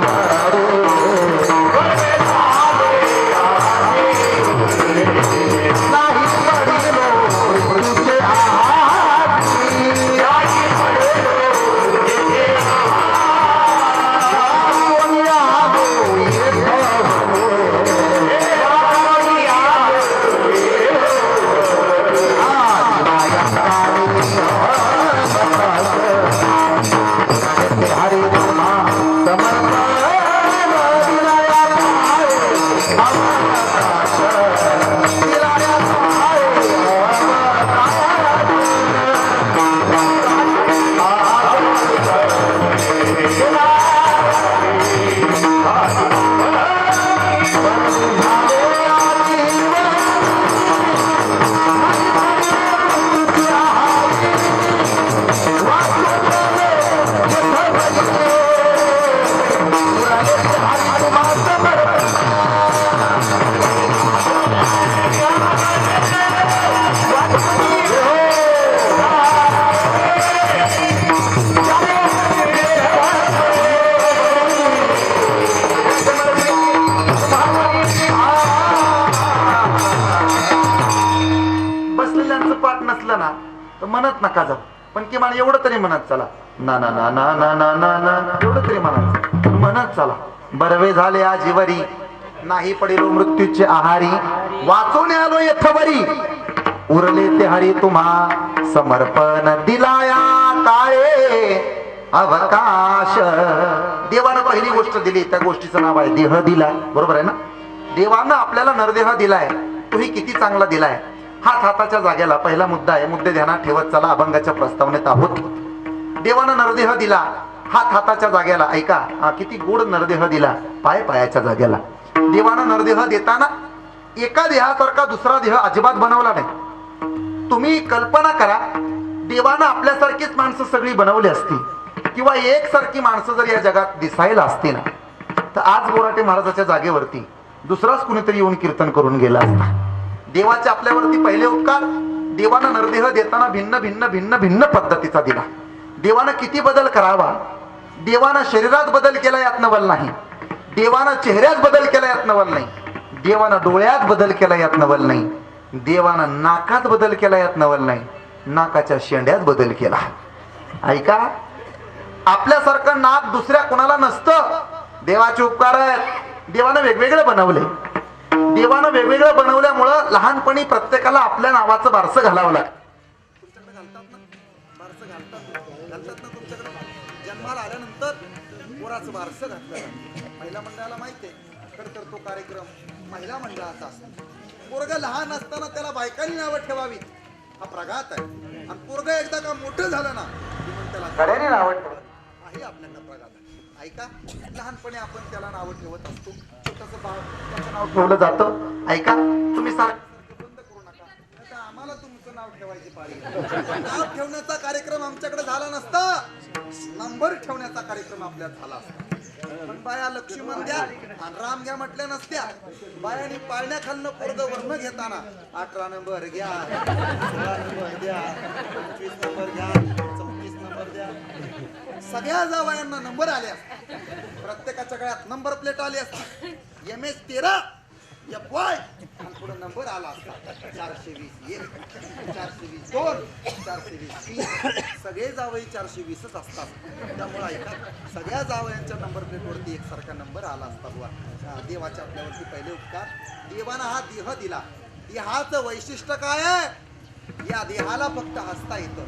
म्हणत नका जाऊ, पण किमान एवढं तरी म्हणत चला, ना ना ना ना ना ना ना ना एवढं तरी म्हणत चला. बरवे झाले आजीवरी, नाही पडिलो मृत्यूचे आहारी, वाचवणे आलो यथवरी, उरले ते हरी तुम्हा समर्पण दिलाया काळे अवकाश. देवानं पहिली गोष्ट दिली, त्या गोष्टीचं नाव आहे देह दिला. बरोबर आहे ना? देवानं आपल्याला नरदेह दिलाय, तोही किती चांगला दिलाय. हात हाताच्या जागेला पहिला मुद्दा आहे, मुद्दे ध्यानात ठेवत चला. अभंगाच्या प्रस्तावनेत आहोत. देवानं नरदेह दिला, हात हाताच्या जागेला. ऐका, किती गोड नरदेह दिला, पाय पायाच्या जागेला. देवानं नरदेह देताना एका देहासारखा दुसरा देह अजिबात बनवला नाही. तुम्ही कल्पना करा, देवानं आपल्यासारखीच माणसं सगळी बनवली असती, किंवा एकसारखी माणसं जर या जगात दिसायला असती ना, तर आज बोराटे महाराजाच्या जागेवरती दुसराच कुणीतरी येऊन कीर्तन करून गेला असता. देवाचे आपल्यावरती पहिले उपकार, देवानं नरदेह देताना भिन्न भिन्न भिन्न भिन्न पद्धतीचा दिला. देवानं किती बदल करावा, देवानं शरीरात बदल केला यात नवल नाही, देवानं चेहऱ्यात बदल केला यात नवल नाही, देवानं डोळ्यात बदल केला यात नवल नाही, देवानं नाकात बदल केला यात नवल नाही, नाकाच्या शेंड्यात बदल केला. ऐका, आपल्यासारखं नाक दुसऱ्या कोणाला नसतं. देवाचे उपकार आहेत. देवानं वेगवेगळे बनवले. देवानं वेगवेगळं बनवल्यामुळं लहानपणी प्रत्येकाला आपल्या नावाचं बारसं घालावं लागतं. तुमच्याकडे घालतात ना, बारसं घालतात ना तुमच्याकडे. जन्माला आल्यानंतर पोराचं बारसं घातलं जातं. महिला मंडळाला माहिती आहे, करतो कार्यक्रम महिला मंडळाचा असतो. पोरगं लहान असताना त्याला बायकांनी नावं ठेवावी, हा प्रघात आहे. आणि पोरगं एकदा का मोठं झालं ना, त्याला कड्याने नाव ठेवलं. आहे आपल्याला प्रगात. ऐका, लहानपणी आपण त्याला नाव ठेवत असतो. छोटस बाळ त्याचं नाव ठेवलं जातं. ऐका, तुम्ही सारखं बंद करू नका. नाहीतर आम्हाला तुमचं नाव ठेवायची पाळी येते. नाव ठेवण्याचा कार्यक्रम आमच्याकडे झाला नसता, नंबर ठेवण्याचा कार्यक्रम आपल्यात झाला असता. पण बाया लक्ष्मण द्या आणि राम घ्या म्हटल्या नसत्या. बायानी पाळण्याखालनं पोरग वर्ण घेताना 18 नंबर घ्या, 16 नंबर द्या, 25 नंबर घ्या, 34 नंबर द्या. सगळ्या जावयांना नंबर आले असते. प्रत्येकाच्या गळ्यात नंबर प्लेट आली असते. MS13 FY आणि पुढे नंबर आला असता 420 420 2 420 3. सगळे जावई 420च असतात. त्यामुळे ऐका, सगळ्या जावयांच्या नंबर प्लेटवरती एकसारखा नंबर आला असता बुवा. देवाचे आपल्यावरती पहिले उपकार. देवानं हा देह दिला. देहाचं वैशिष्ट्य काय आहे? या देहाला फक्त हसता येतं,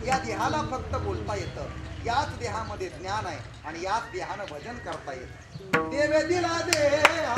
या देहाला फक्त बोलता येतं, याच देहामध्ये ज्ञान आहे आणि याच देहानं भजन करता येतं. देवे दिला देहा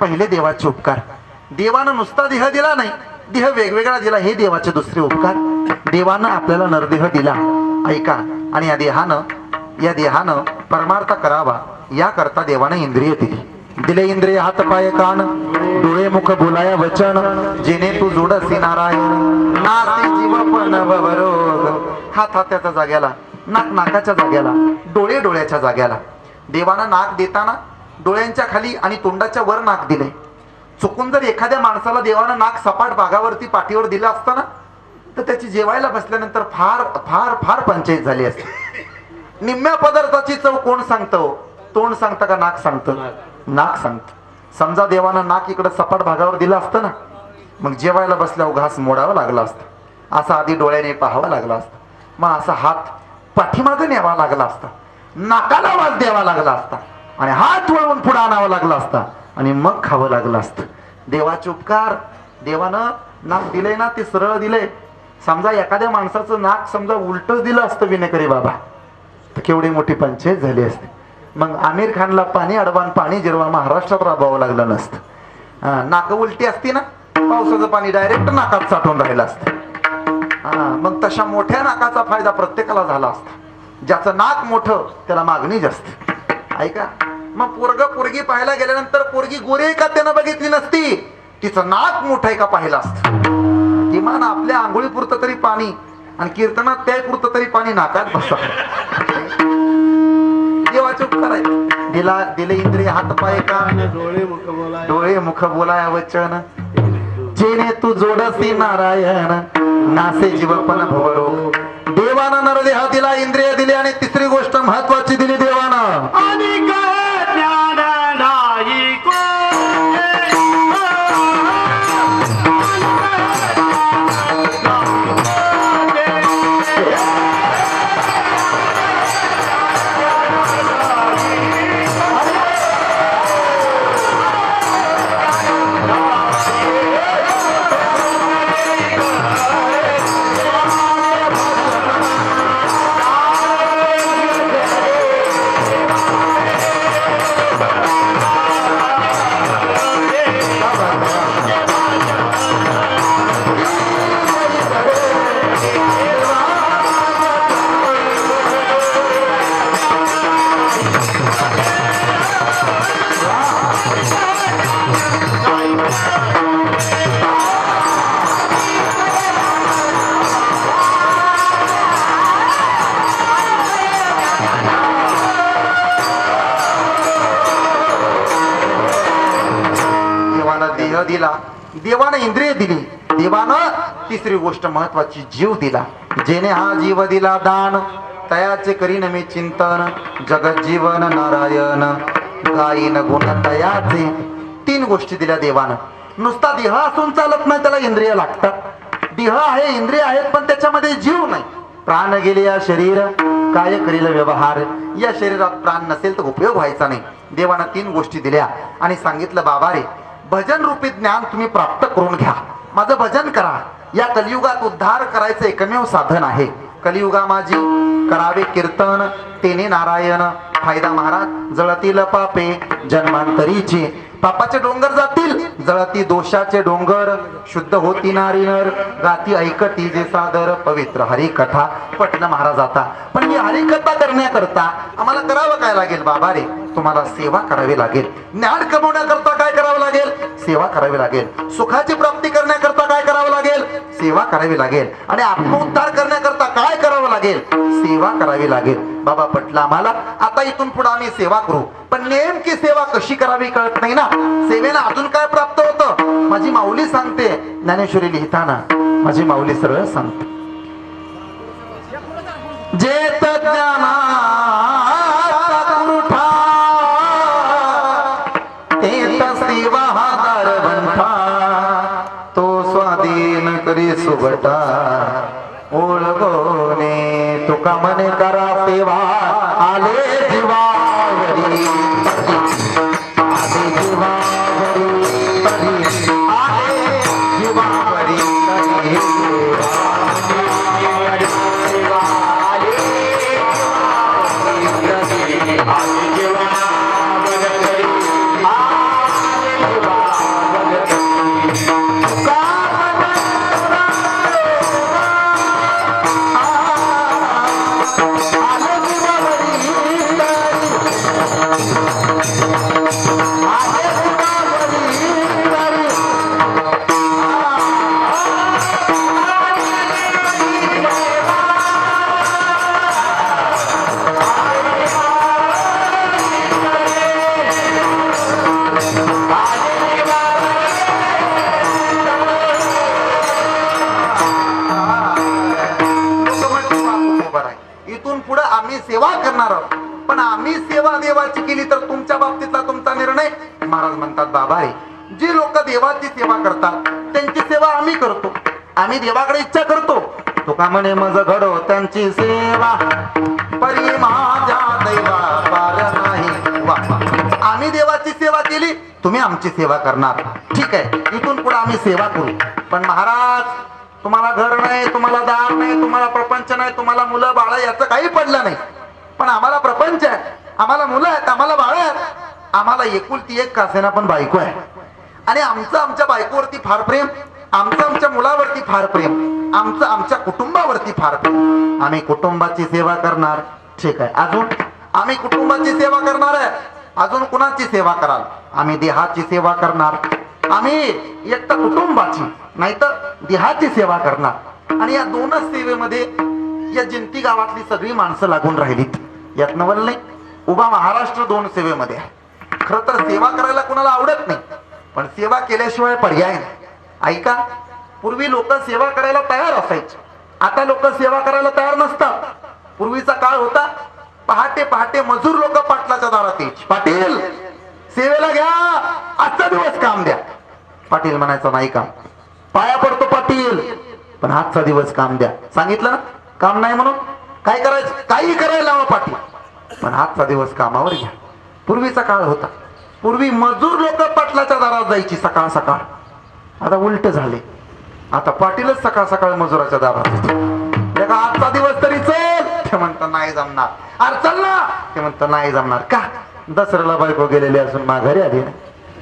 पहिले देवाचे उपकार. देवानं नुसता देह दिला नाही, देह वेगवेगळा दिला. हे देवाचे दुसरे उपकार. देवानं आपल्याला नरदेह दिला. ऐका, आणि या देहानं परमार्थ करावा याकरता देवानं इंद्रिय दिले. इंद्रिय हात पाय कान डोळे मुख बोलाया वचन, जेणे तू जोडसी नारायण नासी जीव पण भवरोग. हात हाताच्या जाग्याला, नाक नाकाच्या जाग्याला, डोळे डोळ्याच्या जाग्याला. देवानं नाक देताना डोळ्यांच्या खाली आणि तोंडाच्या वर नाक दिले. चुकून जर एखाद्या माणसाला देवानं नाक सपाट भागावरती पाठीवर दिलं असतं ना, तर त्याची जेवायला बसल्यानंतर फार फार फार पंचायत झाली असते. निम्म्या पदार्थाची चव कोण सांगतं? तोंड सांगतं का नाक सांगतं? नाक सांगतं. समजा देवानं नाक इकडं सपाट भागावर दिलं असतं ना, मग जेवायला बसल्यावर घास मोडावा लागला असता. असा आधी डोळ्याने पाहावा लागला असता. मग असा हात पाठीमागे न्यावा लागला असता, नाकाला वाज द्यावा लागला असता, आणि हात वळवून पुढे आणावा लागला असता, आणि मग खावं लागलं असतं. देवाचे उपकार. देवानं नाक दिलंय ना, ते सरळ दिलंय. समजा एखाद्या माणसाचं नाक समजा उलटच दिलं असतं विनेकरी बाबा, तर केवढी मोठी पंचायत झाली असते. मग आमिर खानला पाणी अडवान पाणी जिरवा महाराष्ट्रात राबवावं लागलं नसतं. नाक उलटी असती ना, पावसाचं पाणी डायरेक्ट नाकात साठून राहिलं असतं. मग तशा मोठ्या नाकाचा फायदा प्रत्येकाला झाला असता. ज्याचं नाक मोठं त्याला मागणी जास्त. ऐका, मग पोरग पोरगी पाहायला गेल्यानंतर पोरगी गोरी आहे का त्यानं बघितली नसती, तिचं नाक मोठं आहे का पाहिलं असतं. किमान आपल्या आंघोळी पुरतं तरी पाणी आणि कीर्तनात त्या पुरतं तरी पाणी नाकात बसा. देवाचे उपकार आहे. दिले इंद्रिय हात पाय कान डोळे मुख बोलाया वचन, जेणे तू जोडसी नारायण नासे जीव पण भवरोग. देवानं नरदेह दिला, इंद्रिय दिली, आणि तिसरी गोष्ट महत्वाची दिली देवानं. देवानं इंद्रिय दिली, देवानं तिसरी गोष्ट महत्वाची जीव दिला. जेने हा जीव दिला दान, तयाचे करीन मी चिंतन. जगत जीवन नारायण, गायीन गुण तयाचे. 3 गोष्टी दिल्या देवानं. नुसता देह असून चालत नाही, त्याला इंद्रिय लागतात. देह आहे, इंद्रिय आहेत, पण त्याच्यामध्ये जीव नाही. प्राण गेले या शरीर, काय करील व्यवहार. या शरीरात प्राण नसेल तर उपयोग व्हायचा नाही. देवानं 3 गोष्टी दिल्या आणि सांगितलं, बाबा रे, भजन रूपी ज्ञान तुम्ही प्राप्त करून घ्या. माझं भजन करा. या कलियुगात उद्धार करायचं एकमेव साधन आहे. कलियुगा माझी करावे कीर्तन, तेने नारायण. फायदा महाराज, जळतील पापे जन्मांतरीची. पापाचे डोंगर जातील, जळती दोषाचे डोंगर. शुद्ध होती नारी नर, गाती ऐकती जे सादर. पवित्र हरिकथा पटन महाराज आता. पण ही हरिकथा करण्याकरता आम्हाला करावं काय लागेल बाबा रे? तुम्हाला सेवा करावी लागेल. ज्ञान कमवण्याकरता काय करावं लागेल? सेवा करावी लागेल. सुखाची प्राप्ती करण्याकरता काय करावं लागेल? सेवा करावी लागेल. आणि आत्मोद्धार करण्याकरता काय करावं लागेल? सेवा करावी लागेल. बाबा पटला आम्हाला. आता इथून पुढे आम्ही सेवा करू. पण नेमकी सेवा कशी करावी कळत नाही ना. सेवेला अजून काय प्राप्त होतं? माझी माऊली सांगते, ज्ञानेश्वरी लिहिताना माझी माऊली सरळ सांगते, जेत ज्ञानाचा कुरुठा, तेत सेवा हा दारवंठा. तो स्वाधीन करी सुबटा, ओळगोने तुका मने करा सेवा. आले जीवावरी, आले जीवावरी तरी, आले जीवावरी तरी. इथून पुढे आम्ही सेवा करणार आहोत. पण आम्ही सेवा देवाची केली तर तुमच्या बाबतीतला तुमचा निर्णय. महाराज म्हणतात, बाबा रे, जी लोक देवाची सेवा करतात त्यांची सेवा आम्ही करतो. आम्ही देवाकडे इच्छा करतो. तुका म्हणे मज घडो त्यांची सेवा, परी माझ्या दैवा पार नाही. वा, आम्ही देवाची सेवा केली, तुम्ही आमची सेवा करणार. ठीक आहे, इथून पुढे आम्ही सेवा करू. पण महाराज, तुम्हाला घर नाही, तुम्हाला दार नाही, तुम्हाला प्रपंच नाही, तुम्हाला मुलं बाळ याचं काही पडलं नाही. पण आम्हाला प्रपंच आहे, आम्हाला मुलं आहेत, आम्हाला बाळ आहेत, आम्हाला एकुलती एक कासेना पण बायको आहे. आणि आमचं आमच्या बायकोवरती फार प्रेम, आमचं आमच्या मुलावरती फार प्रेम, आमचं आमच्या कुटुंबावरती फार प्रेम. आम्ही कुटुंबाची सेवा करणार. ठीक आहे, अजून आम्ही कुटुंबाची सेवा करणार आहे. अजून कुणाची सेवा कराल? आम्ही देहाची सेवा करणार. आम्ही एक तर कुटुंबाची नाही तर देहाची सेवा करणार. आणि या 2च सेवेमध्ये या जिंती गावातली सगळी माणसं लागून राहिलीत. यात नवल नाही, उभा महाराष्ट्र 2 सेवेमध्ये आहे. खरं तर सेवा करायला कोणाला आवडत नाही, पण सेवा केल्याशिवाय पर्याय नाही. ऐका, पूर्वी लोक सेवा करायला तयार असायचे, आता लोक सेवा करायला तयार नसतात. पूर्वीचा काळ होता, पहाटे पहाटे मजूर लोक पाटलाच्या दारात यायचे. पाटील सेवेला घ्या, आजचा दिवस काम द्या. पाटील म्हणायचं नाही काम. पाया पडतो पाटील, पण आजचा दिवस काम द्या. सांगितलं ना काम नाही म्हणून, काय करायचं? काही करायला हवं पाटील, पण आजचा दिवस कामावर घ्या. पूर्वीचा काळ होता, पूर्वी मजूर लोक पाटलाच्या दारात जायची सकाळ सकाळ. आता उलट झाले, आता पाटीलच सकाळ सकाळ मजुराच्या दारात येते. आजचा दिवस तरी चल, ते म्हणतात नाही जमणार. अरे चल ना, ते म्हणतात नाही जमणार. का? दसऱ्याला बायको गेलेली असून माघारी आली ना.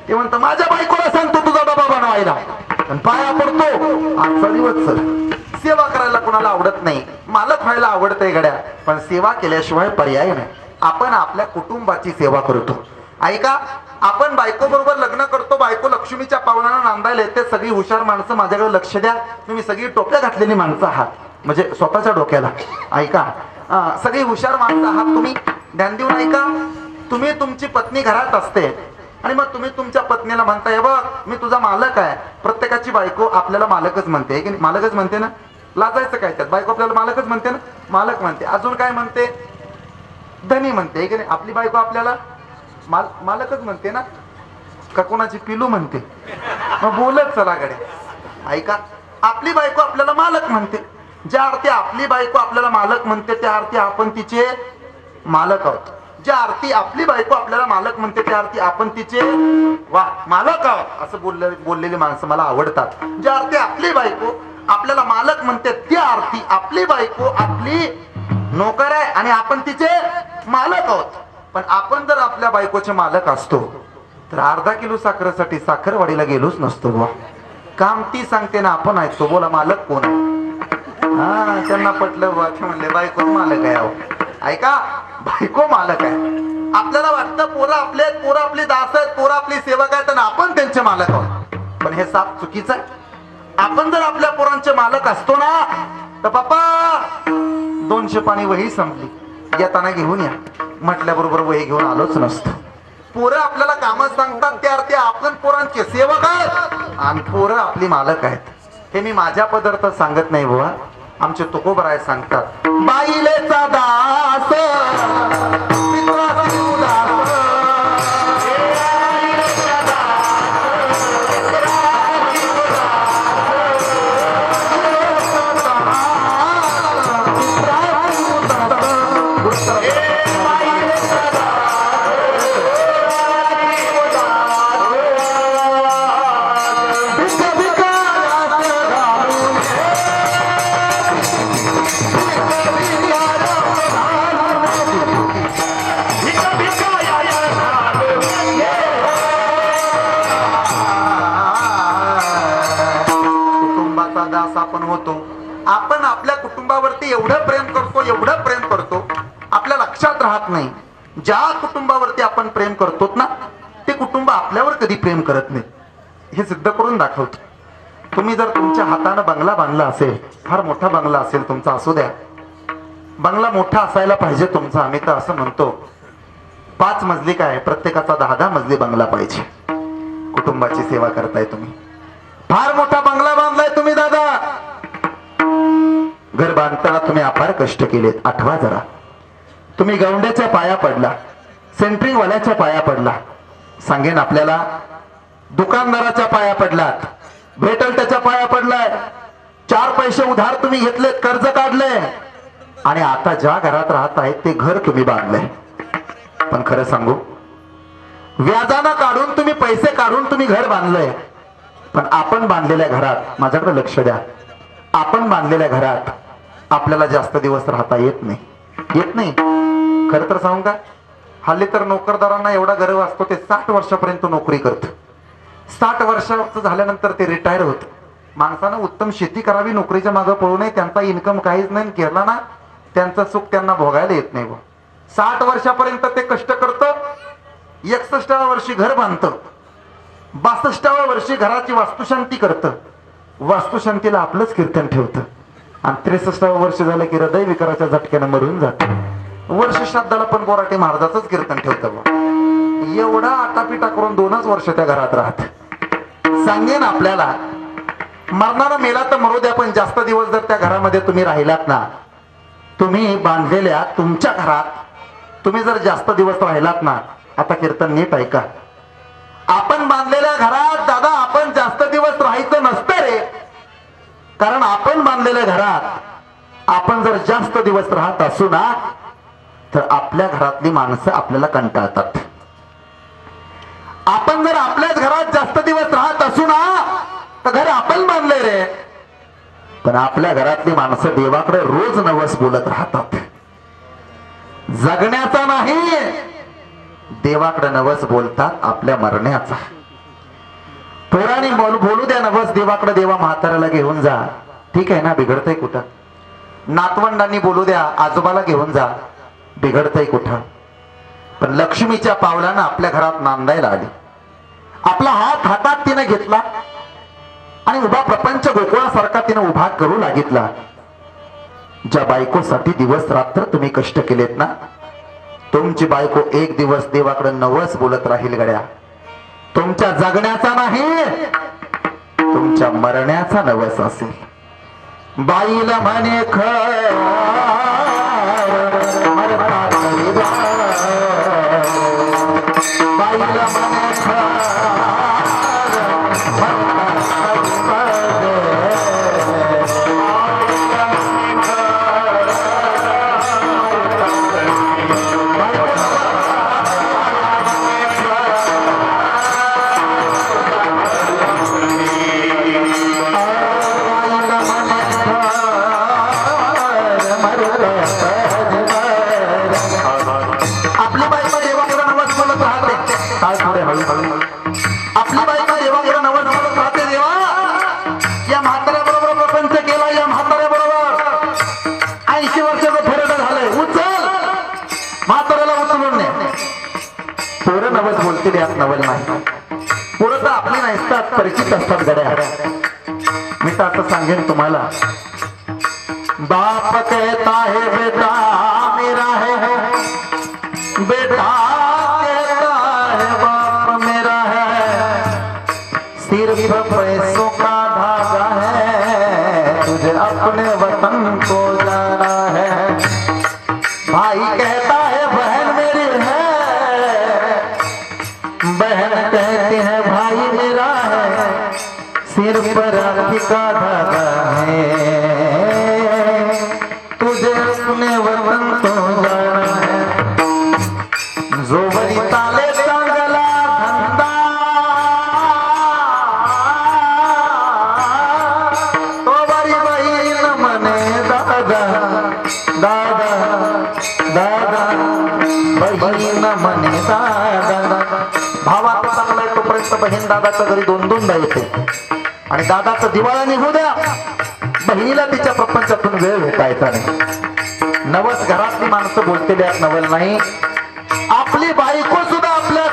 ते म्हणतात माझ्या बायकोला सांगतो तुझा डबा बनवायला, पण पाया पडतो आजचा दिवस चल. सेवा करायला कोणाला आवडत नाही, मालक व्हायला आवडतंय गड्या, पण सेवा केल्याशिवाय पर्याय नाही. आपण आपल्या कुटुंबाची सेवा करतो. ऐका, आपण बायको बरोबर लग्न करतो, बायको लक्ष्मीच्या पावलानं नांदायला येते. सगळी हुशार माणसं माझ्याकडे लक्ष द्या. तुम्ही सगळी टोप्या घातलेली माणसं आहात, म्हणजे स्वतःच्या डोक्याला. ऐका, सगळी हुशार माणसं आहात तुम्ही, ध्यान देऊन ऐका. तुम्ही तुमची पत्नी घरात असते आणि मग तुम्ही तुमच्या पत्नीला म्हणताय बघ मी तुझा मालक आहे. प्रत्येकाची बायको आपल्याला मालकच म्हणते है की नाही? मालकच म्हणते ना, लाजायचं काय त्यात? बायको आपल्याला मालकच म्हणते ना, मालक म्हणते. अजून काय म्हणते? धनी म्हणते है की नाही? आपली बायको आपल्याला मालकच म्हणते ना, का कोणाची पिलू म्हणते? मग बोलत चला गड्या. ऐका, आपली बायको आपल्याला मालक म्हणते. ज्या अर्थी आपली बायको आपल्याला मालक म्हणते त्या अर्थी आपण तिचे मालक आहोत. ज्या अर्थी आपली बायको आपल्याला मालक म्हणते त्या अर्थी आपण तिचे मालक आहोत. असं बोललेली माणसं मला आवडतात. ज्या अर्थी आपली बायको आपल्याला मालक म्हणते त्या अर्थी आपली बायको आपली नोकर आहे आणि आपण तिचे मालक आहोत. पण आपण जर आपल्या बायकोचे मालक असतो तर अर्धा किलो साखरेसाठी साखरवाडीला गेलोच नसतो बुवा. काम ती सांगते ना आपण ऐकतो. बोला मालक कोण आहे? हा, त्यांना पटलं बुवा. ते म्हणले बायको मालक आहे. अहो ऐका, बायको मालक आहे. आपल्याला वाटतं पोरं आपली दास आहेत, पोरं आपली सेवक आहेत आणि आपण त्यांचे मालक आहोत. पण हे साप चुकीचं आहे. आपण जर आपल्या पोरांचे मालक असतो ना तर पप्पा 200 पाणी वही संपली, येताना घेऊन या म्हटल्याबरोबर वही घेऊन आलोच नसतो. पोरं आपल्याला कामं सांगतात त्या अर्थी आपण पोरांचे सेवक आहेत आणि पोरं आपली मालक आहेत. हे मी माझ्या पदार्थ सांगत नाही बुवा, आमचे तुकोबराय सांगतात. बाईलेचा दास मित्राची उदास, आपण होतो. आपण आपल्या कुटुंबावरती एवढं प्रेम करतो आपल्या लक्षात राहत नाही. ज्या कुटुंबावरती आपण प्रेम करतो ना ते कुटुंब आपल्यावर कधी प्रेम करत नाही. हे सिद्ध करून दाखवतो. तुम्ही जर तुमच्या हाताने बंगला बांधला असेल, फार मोठा बंगला असेल तुमचा, असू द्या, बंगला मोठा असायला पाहिजे तुमचा. आम्ही तर असं म्हणतो 5 मजली काय, प्रत्येकाचा 10-10 मजली बंगला पाहिजे. कुटुंबाची सेवा करताय तुम्ही, फार मोठा बंगला बांधलाय तुम्ही दादा. घर बांधताना तुम्ही अपार कष्ट केलेत. आठवा जरा, तुम्ही गवंड्याच्या पाया पडला, सेंट्रिंग वाल्याच्या पाया पडला, सांगेन आपल्याला दुकानदाराच्या पाया पडलात, भेटल त्याच्या पाया पडलाय. 4 पैसे उधार तुम्ही घेतलेत, कर्ज काढले आणि आता ज्या घरात राहत आहेत ते घर तुम्ही बांधलंय. पण खरं सांगू, व्याजानं काढून तुम्ही पैसे काढून तुम्ही घर बांधलंय. पण आपण बांधलेल्या घरात, माझ्याकडे लक्ष द्या, आपण बांधलेल्या घरात आपल्याला जास्त दिवस राहता येत नाही. खरं तर सांगू का, हल्ली तर नोकरदारांना एवढा गर्व असतो ते 60 वर्षापर्यंत नोकरी करत. 60 वर्षाचं झाल्यानंतर ते रिटायर होत. माणसानं उत्तम शेती करावी, नोकरीच्या मागे पळू नये. त्यांचा इन्कम काहीच नाही, केला ना त्यांचं सुख त्यांना भोगायला येत नाही. 60 वर्षापर्यंत ते कष्ट करतं, 61व्या वर्षी घर बांधतं, 62व्या वर्षी घराची वास्तुशांती करतं, वास्तुशांतीला आपलंच कीर्तन ठेवतं आणि 63व्या वर्ष झालं की हृदय विकाराच्या झटक्यानं मरून जातं. वर्ष श्राद्धाला पण बोराटे महाराजाचंच कीर्तन ठेवतं. एवढा आटापिटा करून 2च वर्ष त्या घरात राहत. सांगेन आपल्याला, मरणारा मेला तर मरू द्या, पण जास्त दिवस जर त्या घरामध्ये तुम्ही राहिलात ना, तुम्ही बांधलेल्या तुमच्या घरात तुम्ही जर जास्त दिवस राहिलात ना, आता कीर्तन नीट ऐका, आपण बांधलेल्या घरात दादा आपण जास्त दिवस राहायचं नसतं रे. कारण आपण बांधलेल्या घरात आपण जर जास्त दिवस राहत असू ना तर आपल्या घरातली माणसं आपल्याला कंटाळतात. आपण जर आपल्याच घरात जास्त दिवस राहत असू ना तर घर आपण बांधले रे, पण आपल्या घरातली माणसं देवाकडे रोज नवस बोलत राहतात. जगण्याचा नाही, देवाकडे नवस बोलतात आपल्या मरण्याचा. पोरांनी बोलू द्या नवस देवाकडे, देवा म्हाताऱ्याला घेऊन जा, ठीक आहे ना, बिघडतंय कुठं. नातवंडांनी बोलू द्या आजोबाला घेऊन जा, बिघडतंय कुठं. पण लक्ष्मीच्या पावलानं आपल्या घरात नांदायला आली. आपला हात हातात तिने घेतला आणि उभा प्रपंच गोकुळासारखा तिने उभा करू लागितला. ज्या बायकोसाठी दिवस रात्र तुम्ही कष्ट केलेत ना, तुमची बायको एक दिवस देवाकडे नवस बोलत राहील गड्या. तुमच्या जगण्याचा नाही तुमच्या मरण्याचा नवस असेल. बाईला म्हणे बाईला म्हणे आपली बाई देवाकडे नवस म्हणत राहते. काय पुढे हळूहळू आपली बाई देवाकडे नवस म्हणत राहते. देवा या म्हाताऱ्या बरोबर प्रपंच केला. या म्हाताऱ्या बरोबर 80 वर्षाचं फेरड झालंय. उचल म्हाताऱ्याला उचलून ने. पोरं नवस बोलतील यात नवल नाही. पोरं तर आपली नसतात परिचित असतात गड्या. मी तर असं सांगेन तुम्हाला बाप कहता है बेटा मेरा है बेटा कहता है बाप मेरा है सिर्फ पैसों का धागा है तुझे अपने वतन को जाना है. भाई कहता है बहन मेरी है बहन कहती है भाई मेरा है सिर्फ राखी का धागा है तुझे अपने वतन को जाना है. जो बरी ताले चांगला धंदा तो बरी बहीण म्हणे दादा दादा दादा बहीण म्हणे दादा. भावाचं चांगलं आहे तोपर्यंत बहीण दादाच्या घरी 2-2दा येते. आणि दादाचं दिवाळा निघू द्या बहिणीला तिच्या प्रपंचातून वेळ भेटायचा नाही. नवस घरातली माणसं बोलतेली यात नवल नाही. आपली बायको सुद्धा आपल्या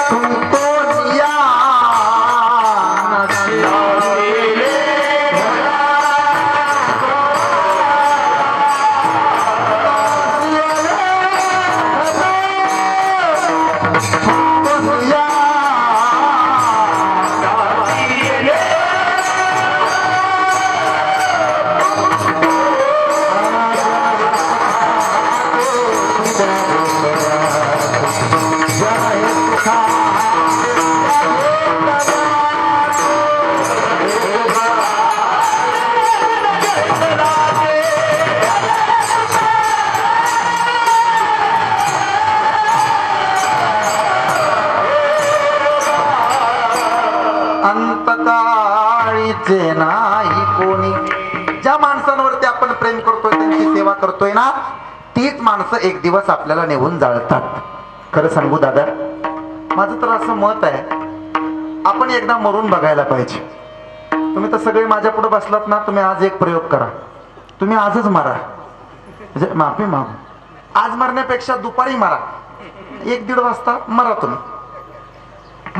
तुमको दिया अंतकाळीचे नाही कोणी. ज्या माणसांवरती आपण प्रेम करतोय त्यांची सेवा करतोय ना तीच माणसं एक दिवस आपल्याला निघून जाळतात. खरं सांगू दादा माझं तर असं मत आहे आपण एकदा मरून बघायला पाहिजे. तुम्ही तर सगळे माझ्या पुढे बसलात ना. तुम्ही आज एक प्रयोग करा. तुम्ही आजच मारा म्हणजे माफी मागू. आज मरण्यापेक्षा दुपारी मारा. 1-1:30 वाजता मरा. तुम्ही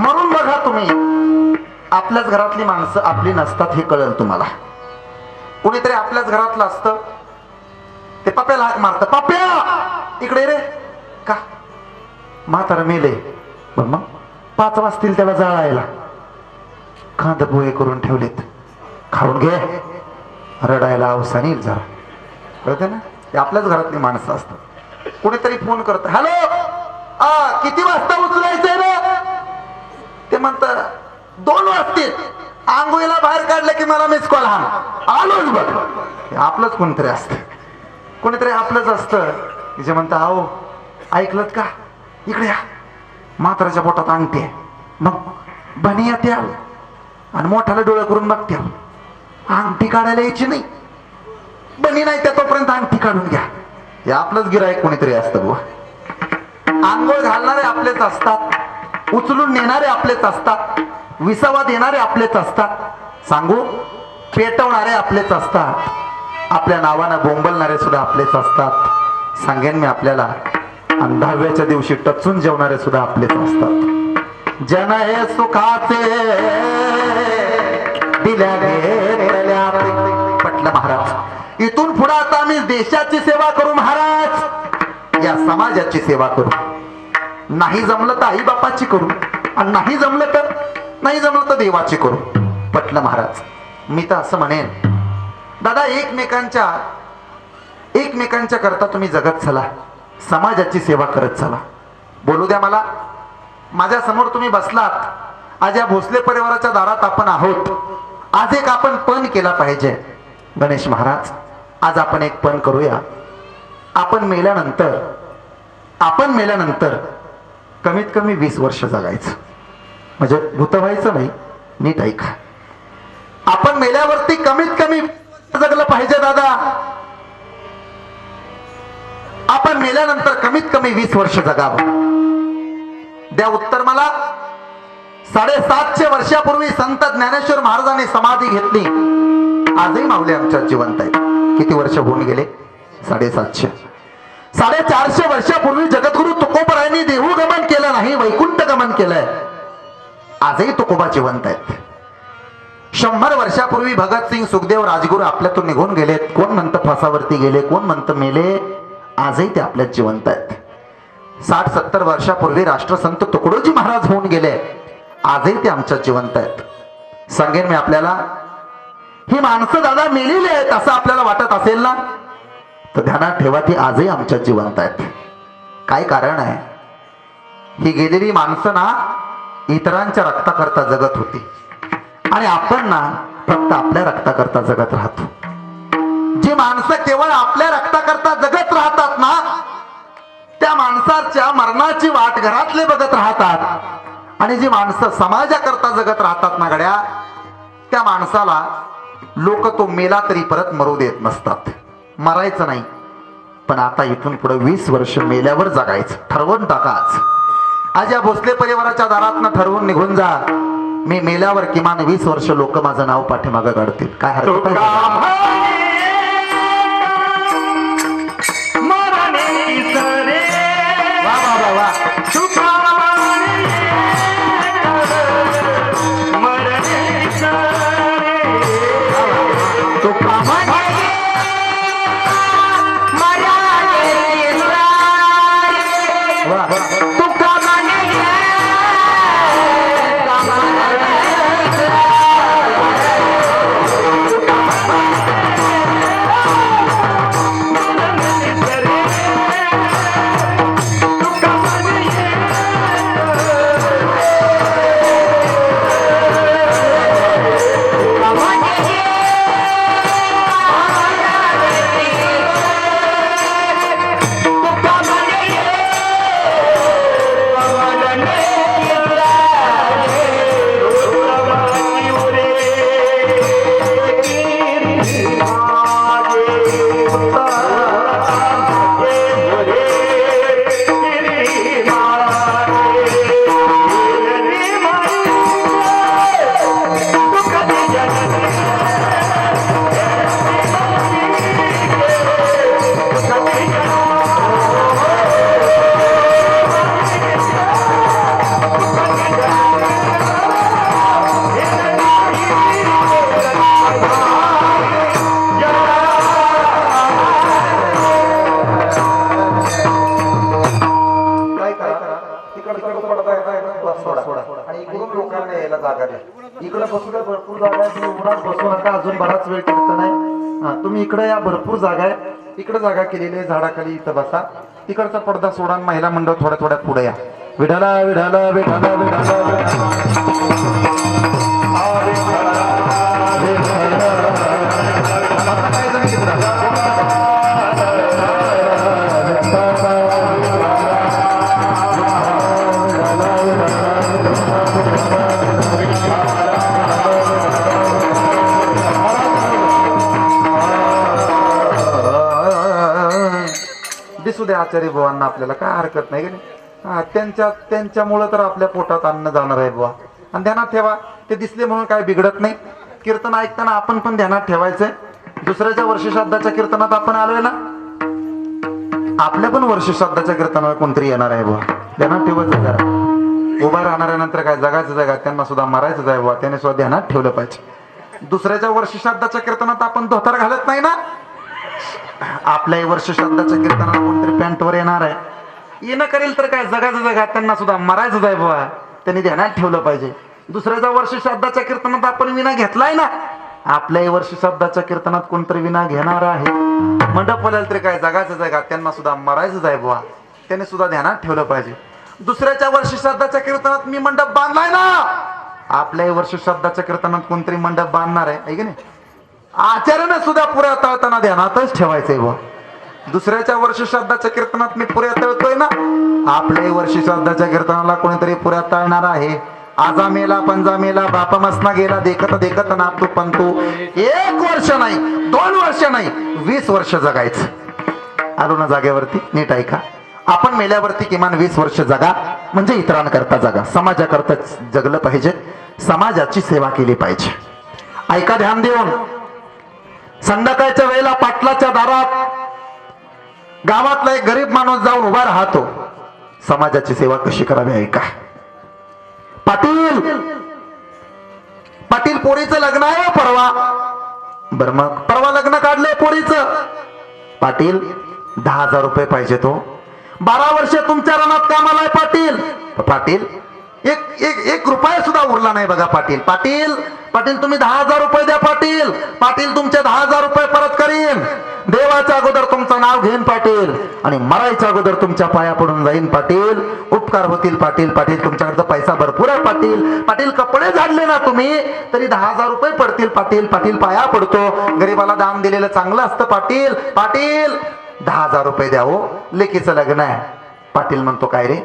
मरून बघा. तुम्ही आपल्याच घरातली माणसं आपली नसतात हे कळेल तुम्हाला. कोणीतरी आपल्याच घरातलं असतं ते पप्याला हाक मारतं. पप्या इकडे रे. का म्हातारा मेले. मग 5 वाजतील त्याला जाळायला. कांदा पोहे करून ठेवलेत. खाऊन घे. रडायला अवसान येईल जरा. कळते ना. ते आपल्याच घरातली माणसं असतात. कोणीतरी फोन करत हॅलो किती वाजता उचलायचंय रे. ते म्हणतात 2 वाजतील. आंघोळीला बाहेर काढलं की मला मिस कॉल हा आलोच बघ. आपलंच कोणीतरी असतं. कोणीतरी आपलंच असतं की जे म्हणतं अहो ऐकलत का इकडे या. म्हाताऱ्याच्या पोटात अंगठी आहे. मग बनी येते आणि मोठ्याला डोळे करून बघते. अंगठी काढायला यायची नाही. बनी नाही त्या तोपर्यंत अंगठी काढून घ्या. हे आपलंच गिराईक कोणीतरी असतं बुवा. आंघोळ घालणारे आपलेच असतात. उचलून नेणारे आपलेच असतात. विसावा देणारे आपलेच असतात. सांगू पेटवणारे आपलेच असतात. आपल्या नावानं बोंबलणारे सुद्धा आपलेच असतात. सांगेन मी आपल्याला, आणि 10व्याच्या दिवशी टचून जेवणारे सुद्धा आपलेच असतात. जन हे सुखाचे दिल्या घेतल्या. पटलं महाराज. इथून पुढे आता आम्ही देशाची सेवा करू महाराज, या समाजाची सेवा करू. नाही जमलं तर आई बापाची करू, आणि नाही जमलं तर देवाची करू. पटलं महाराज. मी तर असं म्हणेन दादा, एकमेकांच्या करता तुम्ही जगत चला, समाजाची सेवा करत चला. बोलू द्या मला. माझ्या समोर तुम्ही बसलात, आज या भोसले परिवाराच्या दारात आपण आहोत. आज एक आपण पण केला पाहिजे. गणेश महाराज, आज आपण एक पण करूया. आपण मेल्यानंतर कमीत कमी 20 वर्ष जगायचं. म्हणजे भूत व्हायचं नाही, नीट ऐका. आपण मेल्यावरती कमीत कमी जगलं पाहिजे दादा. आपण मेल्यानंतर कमीत कमी 20 वर्ष जगावं. द्या उत्तर मला. 750 वर्षापूर्वी संत ज्ञानेश्वर महाराजांनी समाधी घेतली. आजही माऊली आमच्यात जिवंत आहेत. किती वर्ष होऊन गेले? 750. 450 वर्षापूर्वी जगद्गुरु तुकोबरायांनी देहूगमन केलं नाही, वैकुंठ गमन केलंय. आजही तुकोबा जिवंत आहेत. 100 वर्षापूर्वी भगतसिंग, सुखदेव, राजगुरू आपल्यातून निघून गेलेत. कोण म्हणतं फासावरती गेले, कोण म्हणतं मेले. आजही ते आपल्यात जिवंत आहेत. 60-70 वर्षापूर्वी राष्ट्रसंत तुकडोजी महाराज होऊन गेले. आजही ते आमच्यात जिवंत आहेत. सांगेन मी आपल्याला, ही माणसं दादा मेलेली आहेत असं आपल्याला वाटत असेल ना, तर ध्यानात ठेवा, ती आजही आमच्यात जिवंत आहेत. काय कारण आहे? ही गेलेली माणसं ना इतरांच्या रक्ताकरता जगत होती, आणि आपण ना फक्त आपल्या रक्ताकरता जगत राहतो. जी माणसं केवळ आपल्या रक्ताकरता जगत राहतात ना, त्या माणसाच्या मरणाची वाट घरातले बघत राहतात. आणि जी माणसं समाजाकरता जगत राहतात ना गड्या, त्या माणसाला लोक तो मेला तरी परत मरू देत नसतात. मरायचं नाही, पण आता इथून पुढे 20 वर्ष मेल्यावर जगायचं ठरवून टाका. आज या भोसले परिवाराच्या दारातनं ठरवून निघून जा, मी मेल्यावर किमान 20 वर्ष लोक माझं नाव पाठीमागं काढतील. काय हरकत आहे? इकडे बसू द्या, भरपूर जागा आहे. तुम्ही उन्हात बसू नका, अजून बराच वेळ कीर्तन आहे. तुम्ही इकडे या, भरपूर जागा आहे. इकडे जागा केलेली आहे, झाडाखाली इथं बसा. तिकडचा पडदा सोडा, महिला मंडळ थोड्या पुढे या. विठाला विठाला विठाला विठाला दिसू द्या आचार्य बुवांना, आपल्याला काय हरकत नाही. त्यांच्यामुळं तर आपल्या पोटात अन्न जाणार आहे बुवा. आणि ध्यानात ठेवा, ते दिसले म्हणून काय बिघडत नाही. कीर्तन ऐकताना आपण पण ध्यानात ठेवायचंय. दुसऱ्याच्या वर्षश्राद्धाच्या कीर्तनात आपण आलोय ना, आपल्या पण वर्ष श्राद्धाच्या कीर्तनाला कोणतरी येणार आहे बुवा, ध्यानात ठेवायचं जरा. उभा राहणाऱ्यानंतर काय जगायचं जगा, त्यांना सुद्धा मरायचं आहे बुवा, त्याने सुद्धा ध्यानात ठेवलं पाहिजे. दुसऱ्याच्या वर्ष श्राद्धाच्या कीर्तनात आपण धोतर घालत नाही ना, आपल्याही वर्ष श्राद्धाच्या कीर्तनाला कोणतरी पॅन्टवर येणार आहे, येणं करेल तर काय जगायचं जगा, त्यांना सुद्धा मरायचं आहे बुवा, त्यांनी ध्यानात ठेवलं पाहिजे. दुसऱ्याच्या वर्ष श्राद्धाच्या कीर्तनात आपण विना घेतलाय ना, आपल्याही वर्ष श्राद्धाच्या कीर्तनात कोणतरी विना घेणार आहे. मंडप बोलायला तरी काय जगायचं जगा, त्यांना सुद्धा मरायचं आहे बुवा, त्याने सुद्धा ध्यानात ठेवलं पाहिजे. दुसऱ्याच्या वर्ष श्राद्धाच्या कीर्तनात मी मंडप बांधलाय ना, आपल्याही वर्ष श्राद्धाच्या कीर्तनात कोणतरी मंडप बांधणार आहे की नाही, आचार्यानं सुद्धा पुऱ्या तळताना ध्यानातच ठेवायचंय बुवा. दुसऱ्याच्या वर्ष श्राद्धाच्या कीर्तनात मी पुऱ्या तळतोय ना, आपल्याही वर्ष श्राद्धाच्या कीर्तनाला कोणीतरी पुऱ्या तळणार आहे. आजा मेला पंजा मेला बापा मसना गेला, देखत देखत नातू पंतू, 1 वर्ष नाही 2 वर्ष नाही 20 वर्ष जगायचं. आलो ना जागेवरती, नीट ऐका. आपण मेल्यावरती किमान 20 वर्ष जगा, म्हणजे इतरांकरता जगा, समाजाकरता जगलं पाहिजे, समाजाची सेवा केली पाहिजे. ऐका ध्यान देऊन. संध्याकाळच्या वेळेला पाटलाच्या दारात गावातला एक गरीब माणूस जाऊन उभा राहतो. समाजाची सेवा कशी करावी ऐका. पाटील पाटील पोरीचं लग्न आहे परवा. बर मग परवा लग्न काढलंय पोरीचं. पाटील 10,000 रुपये पाहिजे तो. 12 वर्ष तुमच्या रणात कामाला आहे पाटील. पाटील एक रुपया सुद्धा उरला नाही बघा पाटील. पाटील पाटील तुम्ही 10,000 रुपये द्या पाटील. पाटील तुमचे 10,000 रुपये परत करीन. देवाच्या अगोदर तुमचं नाव घेईन पाटील, आणि मरायच्या अगोदर तुमच्या पाया पडून जाईन पाटील. उपकार होतील पाटील. पाटील तुमच्याकडचा पैसा भरपूर आहे पाटील. पाटील कपडे झाडले ना तुम्ही तरी 10,000 रुपये पडतील पाटील. पाटील पाया पडतो. गरीबाला दान दिलेलं चांगलं असतं पाटील. पाटील 10,000 रुपये द्यावो, लेकीचं लग्न आहे. पाटील म्हणतो काय रे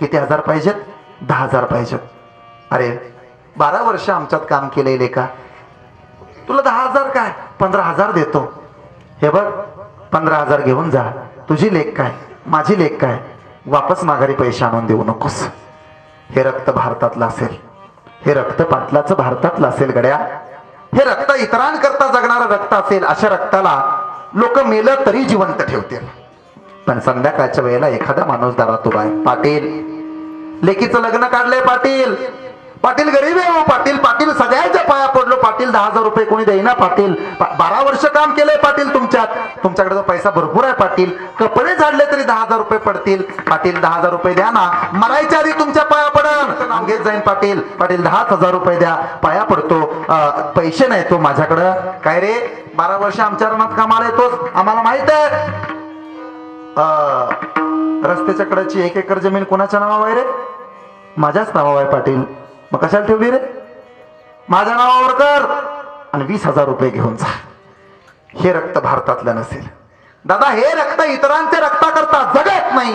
किती हजार पाहिजेत? 10,000 पाहिजेत. अरे 12 वर्ष आमच्यात काम केलंय लेका, तुला 10,000 काय 15,000 देतो. हे बघ 15,000 घेऊन जा. तुझी लेक काय माझी लेक काय, वापस माघारी पैसे आणून देऊ नकोस. हे रक्त भारतातलं असेल, हे रक्त पाटलाचं भारतातलं असेल गड्या. हे रक्त इतरांकरता जगणारं रक्त असेल. अशा रक्ताला लोक मेलं तरी जिवंत ठेवतील. पण संध्याकाळच्या वेळेला एखादा माणूस दारात उभा आहे. पाटील लेकीचं लग्न काढलंय पाटील. पाटील गरीब आहे हो पाटील. पाटील सगळ्यांच्या पाया पडलो पाटील. 10,000 रुपये कोणी देईना पाटील. 12 वर्ष काम केलंय पाटील तुमच्यात. तुमच्याकडे पैसा भरपूर आहे पाटील. कपडे झाडले तरी 10,000 रुपये पडतील. पाटील 10,000 रुपये द्या ना, मरायच्या आधी तुमच्या पाया पडन अंगेच जाईन पाटील. पाटील 10,000 रुपये द्या, पाया पडतो. पैसे नाही तो माझ्याकडं. काय रे 12 वर्ष आमच्या रणात कामाला येतोस, आम्हाला माहित आहे. रस्त्याच्या कडेची 1 एकर जमीन कोणाच्या नावावर आहे रे? माझ्याच नावावर आहे पाटील. मग कशाला ठेवली रे? माझ्या नावावर कर आणि 20,000 रुपये घेऊन जा. हे रक्त भारतातलं नसेल दादा. हे रक्त इतरांच्या रक्ताकरता जगत नाही.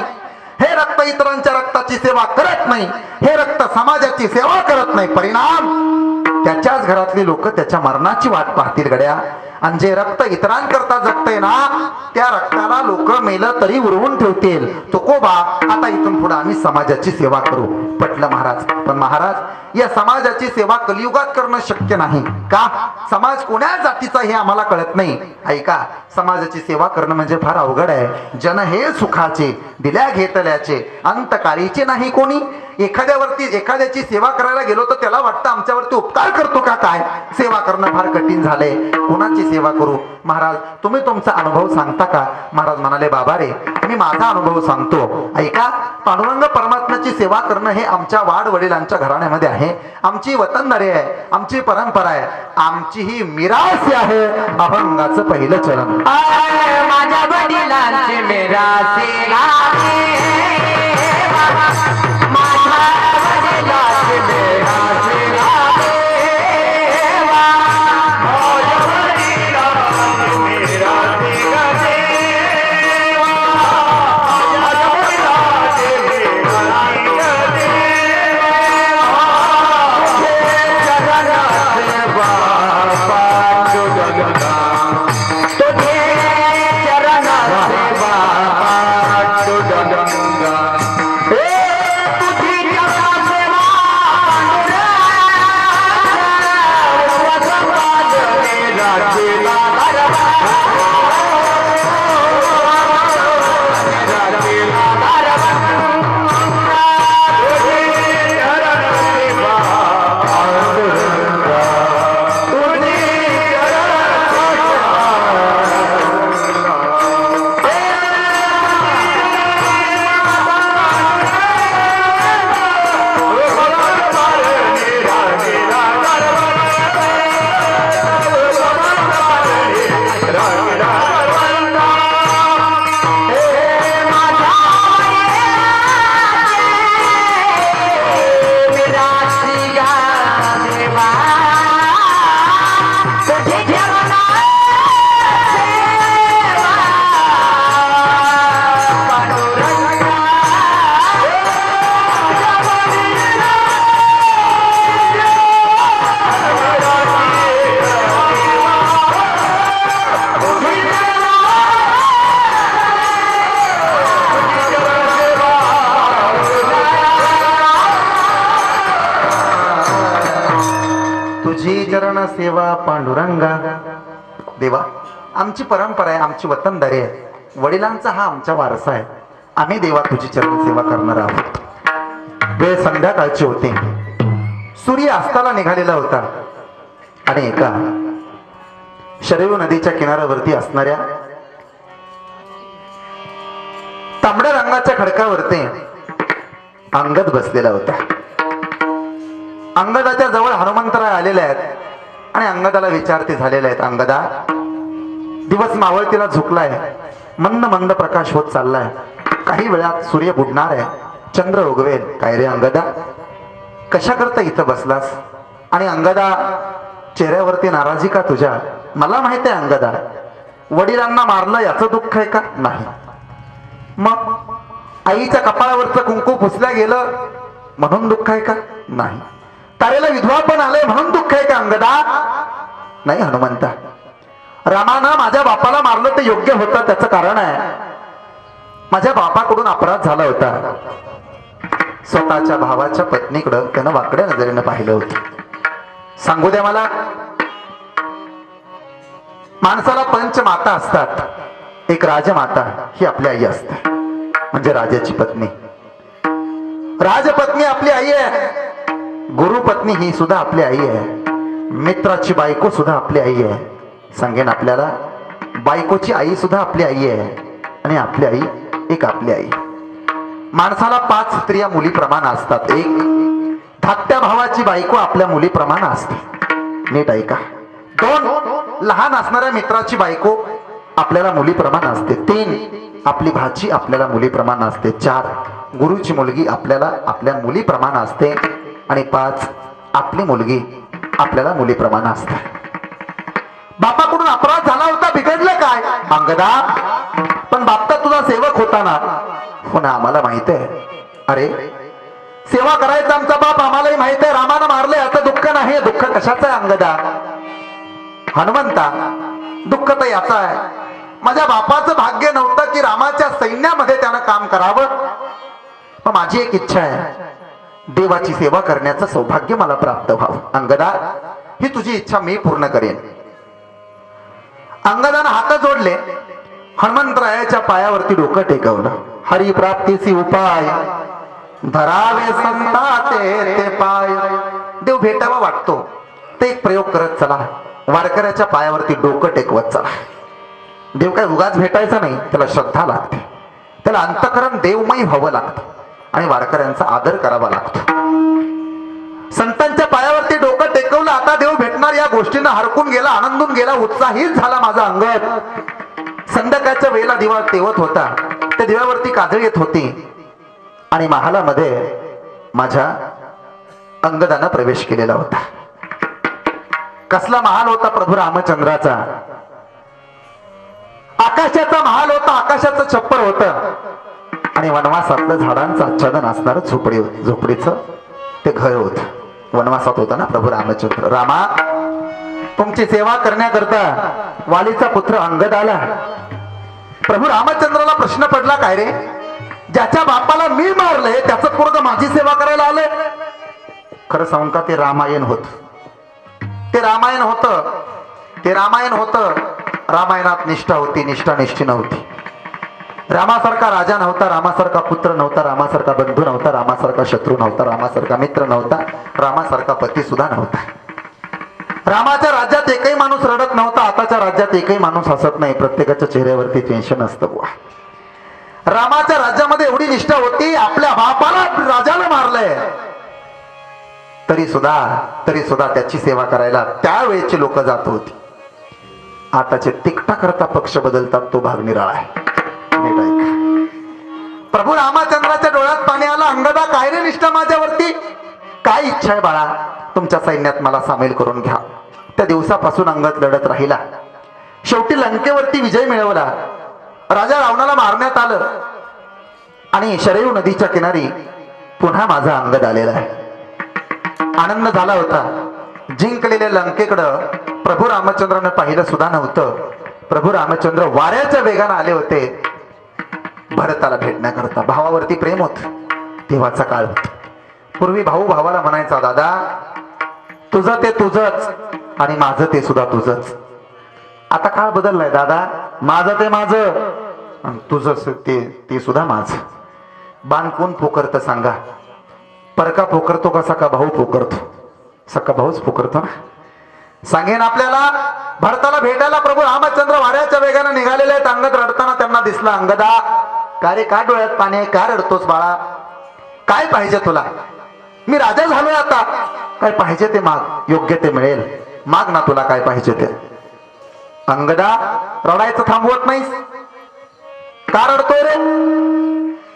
हे रक्त इतरांच्या रक्ताची सेवा करत नाही. हे रक्त समाजाची सेवा करत नाही. परिणाम त्याच्याच घरातली लोक त्याच्या मरणाची वाट पाहतील गड्या. आणि जे रक्त इतरांकरता जगतंय ना, त्या रक्ताला लोक मेलं तरी उरवून ठेवतील. तुकोबा आता इथून पुढे आम्ही समाजाची सेवा करू. पटलं महाराज. पण महाराज या समाजाची सेवा कलियुगात करणं शक्य नाही का? समाज कोण्या जातीचा हे आम्हाला कळत नाही. ऐका, समाजाची सेवा करणं म्हणजे फार अवघड आहे. जन हे सुखाचे दिल्या घेतल्याचे अंतकारीचे नाही कोणी. एखाद्याची सेवा करायला गेलो तर त्याला वाटतं आमच्यावरती उपकार करतो का काय. सेवा करणं फार कठीण झालंय. कोणाची सेवा करू? महाराज तुम्ही तुमचा अनुभव सांगता का? महाराज म्हणाले बाबा रे मी माझा अनुभव सांगतो. ऐका, पांडुरंग परमात्म्याची सेवा करणं हे आमच्या वाड वडिलांच्या घराण्यामध्ये आहे. आमची वतनदारी आहे, आमची परंपरा आहे, आमची ही मिरास आहे. अभंगाचं पहिलं चरण. माझ्या वडिलांची मिरासी चरण सेवा पांडुरंगा. देवा, आमची परंपरा आहे, आमची वतनदारी आहे, वडिलांचा हा आमचा वारसा आहे. आम्ही देवा तुझी चरण सेवा करणार आहोत. वेळ संध्याकाळची होती. सूर्य अस्ताला निघालेला होता आणि एका शरयू नदीच्या किनाऱ्यावरती असणाऱ्या तांबड्या रंगाच्या खडकावरती अंगद बसलेला होता. अंगदाच्या जवळ हनुमंतराय आलेले आहेत आणि अंगदाला विचारते झालेले आहेत. अंगदा, दिवस मावळतीला झुकलाय, मंद मंद प्रकाश होत चाललाय, काही वेळात सूर्य बुडणार आहे, चंद्र उगवेल. काय रे अंगदा, कशा करता इथं बसलास? आणि अंगदा, चेहऱ्यावरती नाराजी का तुझ्या? मला माहित आहे अंगदा, वडिलांना मारलं याचं दुःख आहे का? नाही. मग आईच्या कपाळावरचं कुंकू पुसल्या गेलं म्हणून दुःख आहे का? नाही. तारेला विधवा पण आले म्हणून दुःख आहे का अंगदा? नाही हनुमंता, रामानं माझ्या बापाला मारलं ते योग्य होतं, त्याचं कारण आहे माझ्या बापाकडून अपराध झाला होता. स्वतःच्या भावाच्या पत्नीकडं त्यानं वाकड्या नजरेनं पाहिलं होतं. सांगू द्या मला, माणसाला पंचमाता असतात. एक राजमाता ही आपली आई असते, म्हणजे राजाची पत्नी. राजपत्नी आपली आई आहे, गुरुपत्नी ही सुद्धा आपली आई आहे, मित्राची बायको सुद्धा आपली आई आहे. सांगेन आपल्याला, बायकोची आई सुद्धा आपली आई आहे आणि आपली आई एक आपली आई. माणसाला 5 स्त्रिया मुलीप्रमाणे असतात. एक धाकट्या भावाची बायको आपल्या मुलीप्रमाणे असते, नीट ऐका. 2 लहान असणाऱ्या मित्राची बायको आपल्याला मुलीप्रमाणे असते. 3 आपली भाची आपल्याला मुलीप्रमाणे असते. 4 गुरुची मुलगी आपल्याला आपल्या मुलीप्रमाणे असते. आणि 5 आपली मुलगी आपल्याला मुलीप्रमाणे असते. बापाकडून अपराध झाला होता, बिघडलं काय अंगदा? पण बाप तर तुझा सेवक होता ना. हो ना, आम्हाला माहित आहे. अरे, सेवा करायचा आमचा बाप, आम्हालाही माहित आहे. रामानं मारले याचं दुःख नाही. दुःख कशाचं आहे अंगदा? हनुमंता, दुःख तर याचं आहे, माझ्या बापाचं भाग्य नव्हतं की रामाच्या सैन्यामध्ये त्यानं काम करावं. पण माझी एक इच्छा आहे, देवाची सेवा करण्याचं सौभाग्य मला प्राप्त व्हावं. अंगदा, ही तुझी इच्छा मी पूर्ण करेन. अंगदानं हात जोडले, हनुमंतरायाच्या पायावरती डोकं टेकवलं. हरिप्राप्तीची उपाय धरावे संताचे ते पाय. देव भेटावा वाटतो ते एक प्रयोग करत चला, वारकऱ्याच्या पायावरती डोकं टेकवत चला. देव काय उगाच भेटायचा नाही, त्याला श्रद्धा लागते, त्याला अंतःकरण देवमय व्हावं लागतं आणि वारकऱ्यांचा आदर करावा लागतो. संतांच्या पायावरती डोकं टेकवलं, आता देव भेटणार या गोष्टीनं हरकून गेला, आनंदून गेला, उत्साहीत झाला माझा अंगद. संध्याकाळच्या वेळेला दिवा तेवत होता, त्या दिव्यावरती काजळ येत होती आणि महालामध्ये माझ्या अंगदानं प्रवेश केलेला होता. कसला महाल होता? प्रभू रामचंद्राचा. आकाशाचा महाल होता, आकाशाचं छप्पर होतं आणि वनवासातलं झाडांचं आच्छादन असणारं झोपडीचं ते घर होत. वनवासात होता ना प्रभू रामचंद्र. रामा, तुमची सेवा करण्याकरता वालीचा पुत्र अंगद आला. प्रभू रामचंद्राला प्रश्न पडला, काय रे, ज्याच्या बापाला मी मारलंय त्याचं पोरगं माझी सेवा करायला आलंय? खरं सांगू का, ते रामायण होत. ते रामायण होतं, ते रामायण होतं. रामायणात निष्ठा होती, निष्ठा निष्ठी नव्हती. रामासारखा राजा नव्हता, रामासारखा पुत्र नव्हता, रामासारखा बंधू नव्हता, रामासारखा शत्रू नव्हता, रामासारखा मित्र नव्हता, रामासारखा पती सुद्धा नव्हता. रामाच्या राज्यात एकही माणूस रडत नव्हता. आताच्या राज्यात एकही माणूस हसत नाही, प्रत्येकाच्या चेहऱ्यावरती टेन्शन असतं बुवा. रामाच्या राज्यामध्ये एवढी निष्ठा होती, आपल्या बापाला राजाला मारलंय तरी सुद्धा त्याची सेवा करायला त्यावेळेची लोक जात होती. आताचे तिकटा करता पक्ष बदलतात, तो भाग निराळा आहे. नीट ऐका. प्रभू रामचंद्राच्या डोळ्यात पाणी आलं. अंगदा, काय रे निष्ठा माझ्यावरती? काय इच्छा आहे बाळा? तुमच्या सैन्यात मला सामील करून घ्या. त्या दिवसापासून अंगद लढत राहिला. शेवटी लंकेवरती विजय मिळवला. राजा रावणाला मारण्यात आलं आणि शरयू नदीच्या किनारी पुन्हा माझा अंगद आलेला आहे. आनंद झाला होता. जिंकलेल्या लंकेकडं प्रभू रामचंद्रानं पाहिलं सुद्धा नव्हतं. प्रभू रामचंद्र वाऱ्याच्या वेगाने आले होते भरताला भेटण्याकरता. भावावरती प्रेम होत, तेव्हाचा काळ होता. पूर्वी भाऊ भावाला म्हणायचा, दादा तुझं ते तुझंच, आणि माझं ते सुद्धा तुझंच. आता काळ बदललाय दादा, माझं ते माझं आणि तुझं ते सुद्धा माझं. बाण कोण पोकरतं सांगा? परका पोकरतो का सका भाऊ पोकरतो? सका भाऊच पोकरतो ना. सांगेन आपल्याला, भरताला भेटायला प्रभू रामचंद्र वाऱ्याच्या वेगाने निघालेले आहेत. अंगद रडताना त्यांना दिसला. अंगदा, का रे, का डोळ्यात पाणी आहे, का रडतोस बाळा? काय पाहिजे तुला? मी राजा झालोय आता, काय पाहिजे ते माग, योग्य ते मिळेल. माग ना तुला काय पाहिजे ते. अंगदा, रडायचं थांबवत नाहीस का? रडतोय रे?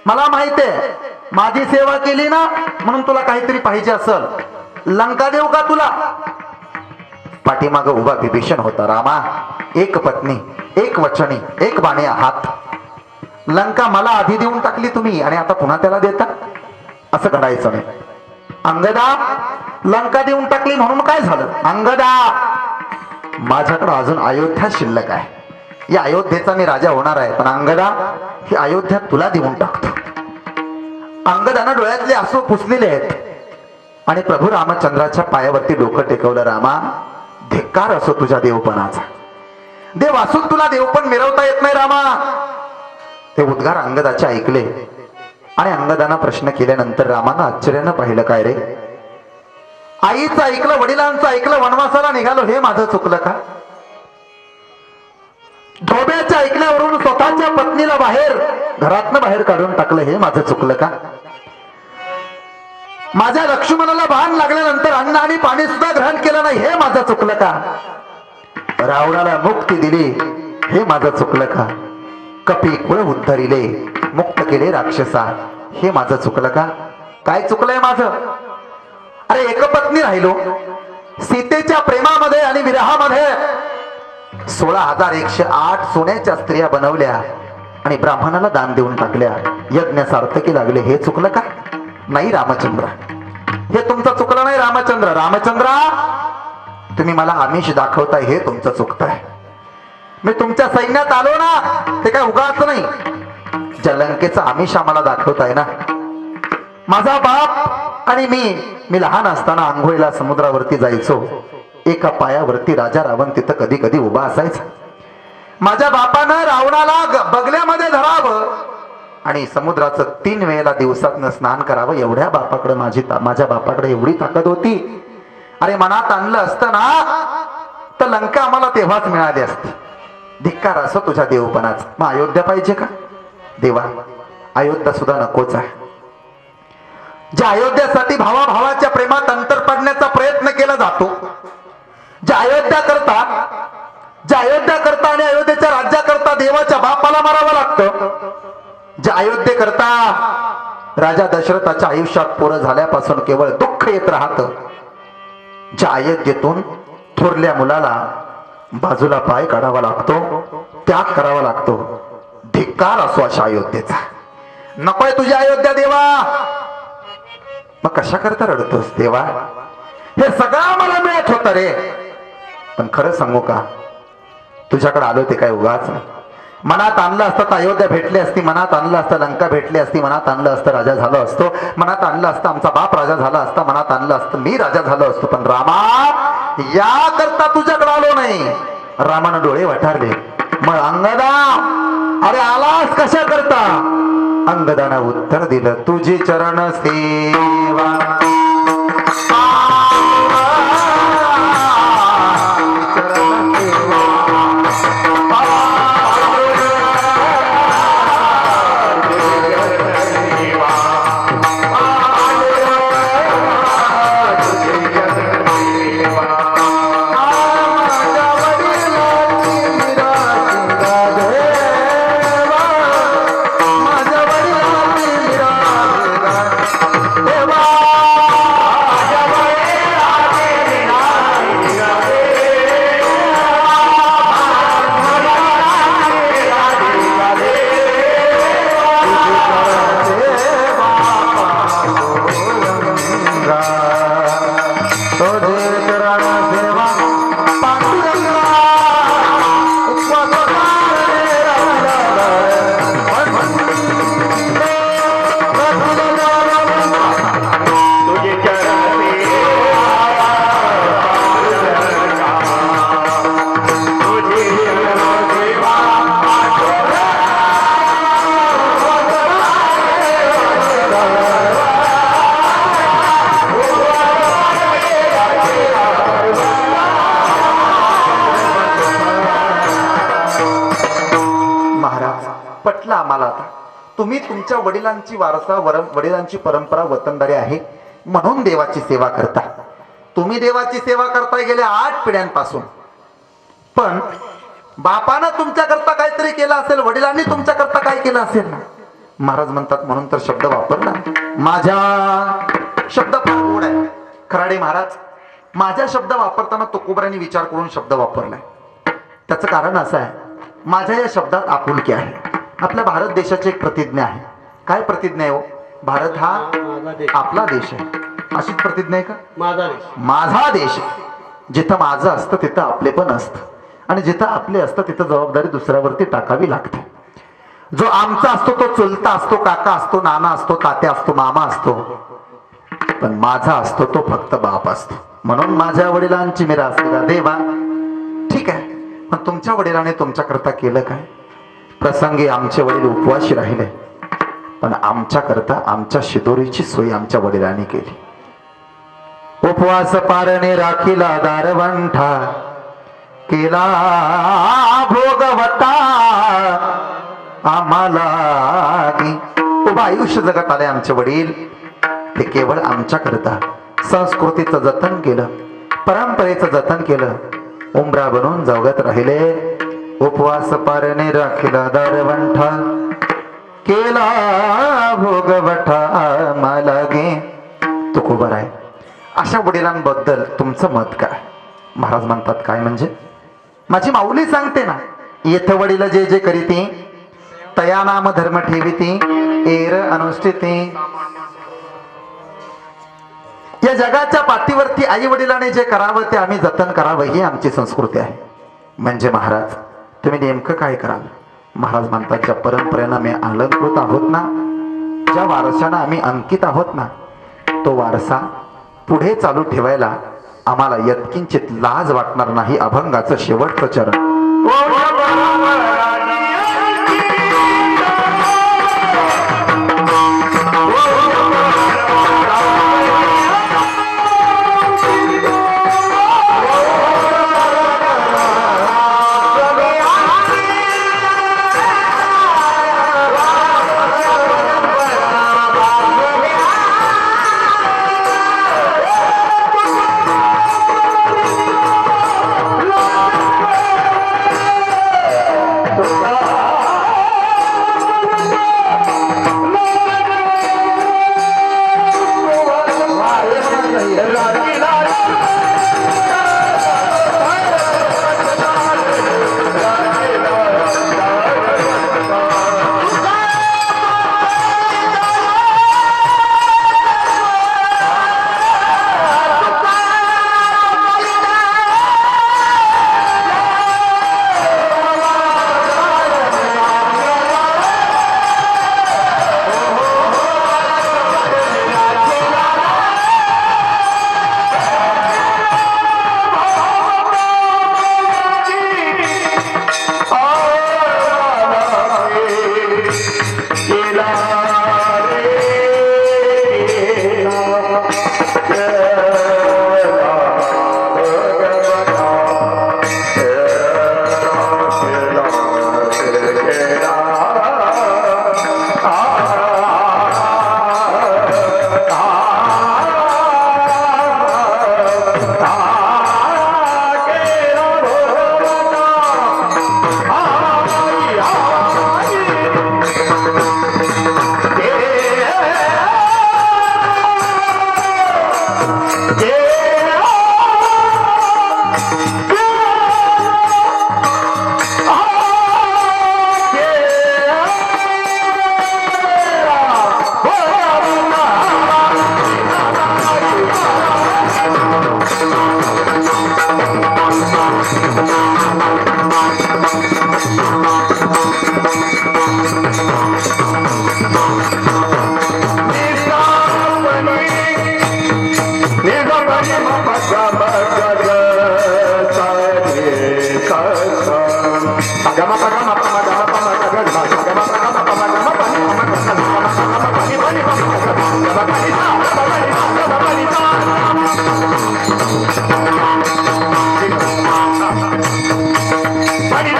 मला माहितीये माझी सेवा केली ना म्हणून तुला काहीतरी पाहिजे असल. लंका देऊ का तुला? पाठीमाग उभा विभीषण होता. रामा, एक पत्नी, एक वचनी, एक बाणे हात. लंका मला आधी देऊन टाकली तुम्ही आणि आता पुन्हा त्याला देता? असं घडायचं नाही. अंगदा, लंका देऊन टाकली म्हणून काय झालं? अंगदा, माझ्याकडे अजून अयोध्या शिल्लक आहे. या अयोध्येचा मी राजा होणार आहे, पण अंगदा, ही अयोध्या तुला देऊन टाकतो. अंगदानं डोळ्यातले आसू पुसलेले आहेत आणि प्रभू रामचंद्राच्या पायावरती डोकं टेकवलं. रामा, धिक्कार असो तुझ्या देवपणाचा. देव असून तुला देवपण मिरवता येत नाही रामा. ते उद्गार अंगदाचे ऐकले आणि अंगदाना प्रश्न केल्यानंतर रामानं आश्चर्यानं पाहिलं. काय रे, आईचं ऐकलं, वडिलांचं ऐकलं, वनवासाला निघालो, हे माझं चुकलं का? धोब्याच्या ऐकल्यावरून स्वतःच्या पत्नीला घरातनं बाहेर काढून टाकलं, हे माझं चुकलं का? माझ्या लक्ष्मणाला भान लागल्यानंतर अन्न आणि पाणी सुद्धा ग्रहण केलं नाही, हे माझं चुकलं का? रावणाला मुक्ती दिली, हे माझं चुकलं का? कपी कुळ उद्धरिले, मुक्त केले राक्षसा, हे माझं चुकलं का? काय चुकलंय माझं? अरे, एकपत्नी राहिलो, सीतेच्या प्रेमामध्ये आणि विरहामध्ये 16,108 सोन्याच्या स्त्रिया बनवल्या आणि ब्राह्मणाला दान देऊन टाकल्या, यज्ञ सार्थकी लागले, हे चुकलं का? नाही रामचंद्र, हे तुमचं चुकलं नाही. रामचंद्र, तुम्ही मला आमिष दाखवताय, हे तुमचं चुकतंय. मी तुमच्या सैन्यात आलो ना, ते काय उगाच नाही. जलंकेचं आमिष आम्हाला दाखवताय ना. माझा बाप आणि मी लहान असताना आंघोळीला समुद्रावरती जायचो. एका पायावरती राजा रावण तिथं कधी कधी उभा असायचा. माझ्या बापानं रावणाला बगल्यामध्ये धरावं आणि समुद्राचं 3 वेळेला दिवसातनं स्नान करावं, एवढ्या बापाकडे माझ्या बापाकडे एवढी ताकद होती. अरे, मनात आणलं असतं ना तर लंका आम्हाला तेव्हाच मिळाली असती. धिक्कार असो तुझ्या देवपणाचा. मग अयोध्या पाहिजे का? देवा, अयोध्या सुद्धा नकोच आहे. ज्या अयोध्यासाठी भावाभावाच्या प्रेमात अंतर पडण्याचा प्रयत्न केला जातो, ज्या अयोध्या करता आणि अयोध्येच्या राज्याकरता देवाच्या बापाला मारावं लागतं, ज्या अयोध्येकरता राजा दशरथाच्या आयुष्यात पोरं झाल्यापासून केवळ दुःख येत राहतं, ज्या अयोध्येतून थोरल्या मुलाला बाजूला पाय काढावा लागतो, त्याग करावा लागतो, धिक्कार असो अशा अयोध्येचा. नकोय तुझी अयोध्या देवा. मग कशा करता रडतोस देवा? हे सगळं मला मिळत होतं रे, पण खरं सांगू का, तुझ्याकडे आलो ते काय उगाच. मनात आणलं असतं तर अयोध्या भेटली असती, मनात आणलं असतं लंका भेटली असती, मनात आणलं असतं राजा झालो असतो, मनात आणलं असतं आमचा बाप राजा झाला असता, मनात आणलं असतं मी राजा झालो असतो. पण रामा, या करता तुझ्याकडे आलो नाही. रामानं डोळे वठारले. मग अंगदा, अरे आलास कशा करता? अंगदानं उत्तर दिलं, तुझी चरण सेवा. देवा पटलं आम्हाला आता. तुम्ही तुमच्या वडिलांची वारसा वडिलांची परंपरा वतनदारी आहे म्हणून देवाची सेवा करता. तुम्ही देवाची सेवा करताय गेल्या 8 पिढ्यांपासून. पण बापानं तुमच्याकरता काहीतरी केलं असेल, वडिलांनी तुमच्याकरता काय केलं असेल ना. महाराज म्हणतात म्हणून तर शब्द वापरला. माझ्या शब्द फार गोड आहे. खराडे महाराज माझ्या शब्द वापरताना तुकोबरांनी विचार करून शब्द वापरलाय. त्याचं कारण असं आहे, माझ्या या शब्दात आपुलकी आहे. आपल्या भारत देशाची एक प्रतिज्ञा आहे. काय प्रतिज्ञा आहे हो? भारत हा आपला देश आहे, अशीच प्रतिज्ञा आहे का? माझा देश. जिथं माझं असतं तिथं आपले पण असतं, आणि जिथं आपले असतं तिथं जबाबदारी दुसऱ्यावरती टाकावी लागते. जो आमचा असतो तो चुलता असतो, काका असतो, नाना असतो, तात्या असतो, मामा असतो, पण माझा असतो तो फक्त बाप असतो. म्हणून माझ्या वडिलांची मिरास देवा. ठीक आहे, पण तुमच्या वडिलांनी तुमच्याकरता केलं काय? प्रसंगी आमचे वडील उपवाशी राहिले, पण आमच्याकरता आमच्या शिदोरीची सोय आमच्या वडिलांनी केली. उपवास पारणे राखीला दारवंठा, केला भोगवता आम्हाला. उभं आयुष्य जगत आले आमचे वडील. ते केवळ आमच्याकरता संस्कृतीचं जतन केलं, परंपरेचं जतन केलं, उंबरा बनून जगत राहिले. उपवास पारणे राखीला दारवंठा, केला भोगवटा मला गे. तुकोबर आहे. अशा वडिलांबद्दल तुमचं मत काय? महाराज म्हणतात काय म्हणजे? माझी माऊली सांगते ना, येथ वडील जे जे करीती तया नाम धर्म ठेविती एर अनुष्ठिती. या जगाच्या पाठीवरती आई वडिलांनी जे करावं ते आम्ही जतन करावं, ही आमची संस्कृती आहे. म्हणजे महाराज तुम्ही नेमकं काय कराल? महाराज म्हणतात ज्या परंपरेनं आम्ही अलंकृत आहोत ना, ज्या वारशानं आम्ही अंकित आहोत ना, तो वारसा पुढे चालू ठेवायला आम्हाला यत्किंचित लाज वाटणार नाही. अभंगाचं शेवटचं चरण. Pani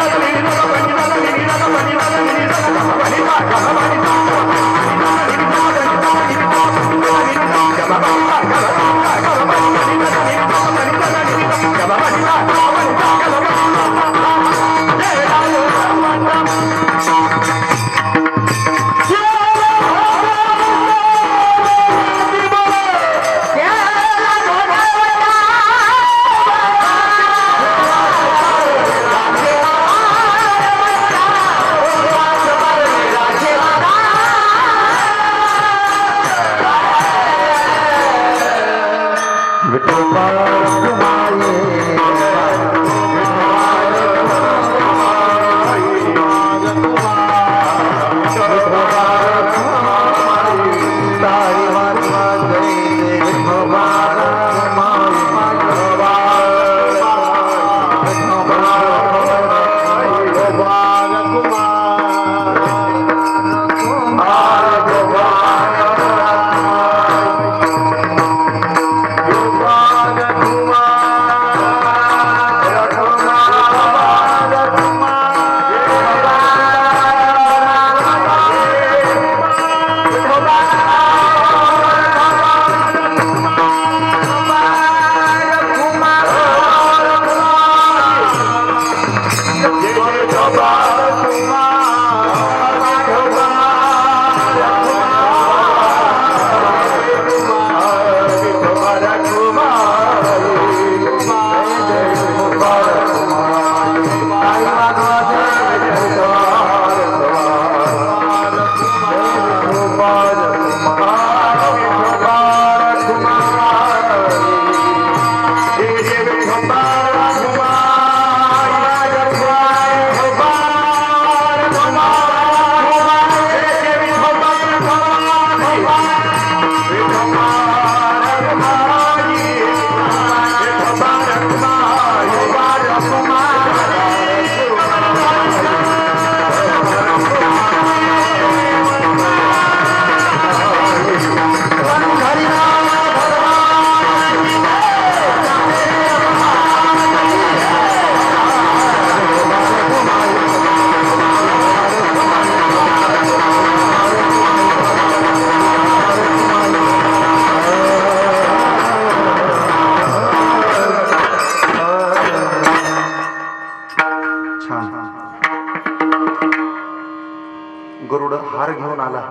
गरुड हार घेऊन आला.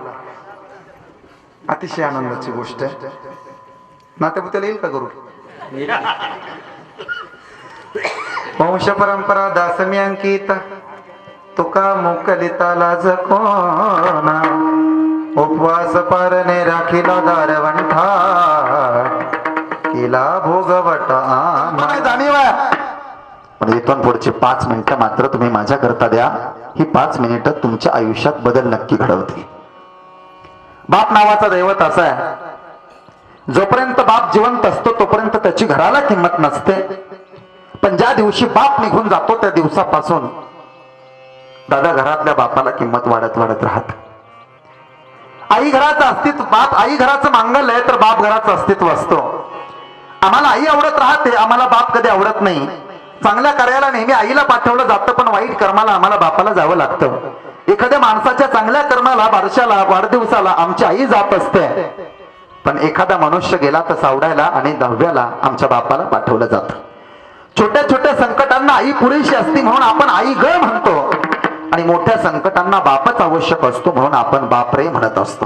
अतिशय आनंदाची गोष्ट आहे. नात्यापुत्याला येईल का गरुड? वंश परंपरा दासमी अंकित तुका मोकलिता लाज कोणा उपवास पारणे राखीला दारवंठा केला भोगवट जाणीव. पण इथून पुढचे 5 मिनिटं मात्र तुम्ही माझ्या करता द्या. ही 5 मिनिटं तुमच्या आयुष्यात बदल नक्की घडवते. बाप नावाचा दैवत असा आहे, जोपर्यंत बाप जिवंत असतो तोपर्यंत त्याची घराला किंमत नसते. पण ज्या दिवशी बाप निघून जातो त्या दिवसापासून दादा घरातल्या बापाला किंमत वाढत वाढत राहत. आई घराचं अस्तित्व, बाप आई घराचं मांगल्य आहे तर बाप घराचं अस्तित्व असतो. आम्हाला आई आवडत राहते, आम्हाला बाप कधी आवडत नाही. चांगल्या कार्याला नेहमी आईला पाठवलं जातं, पण वाईट कर्माला आम्हाला बापाला जावं लागतं. एखाद्या माणसाच्या चांगल्या कर्माला, बारशाला, वाढदिवसाला आमची आई जात असते, पण एखादा मनुष्य गेला तर सावडायला आणि 10व्याला आमच्या बापाला पाठवलं जातं. छोट्या छोट्या संकटांना आई पुरेशी असते म्हणून आपण आई ग म्हणतो, आणि मोठ्या संकटांना बापच आवश्यक असतो म्हणून आपण बाप रे म्हणत असतो.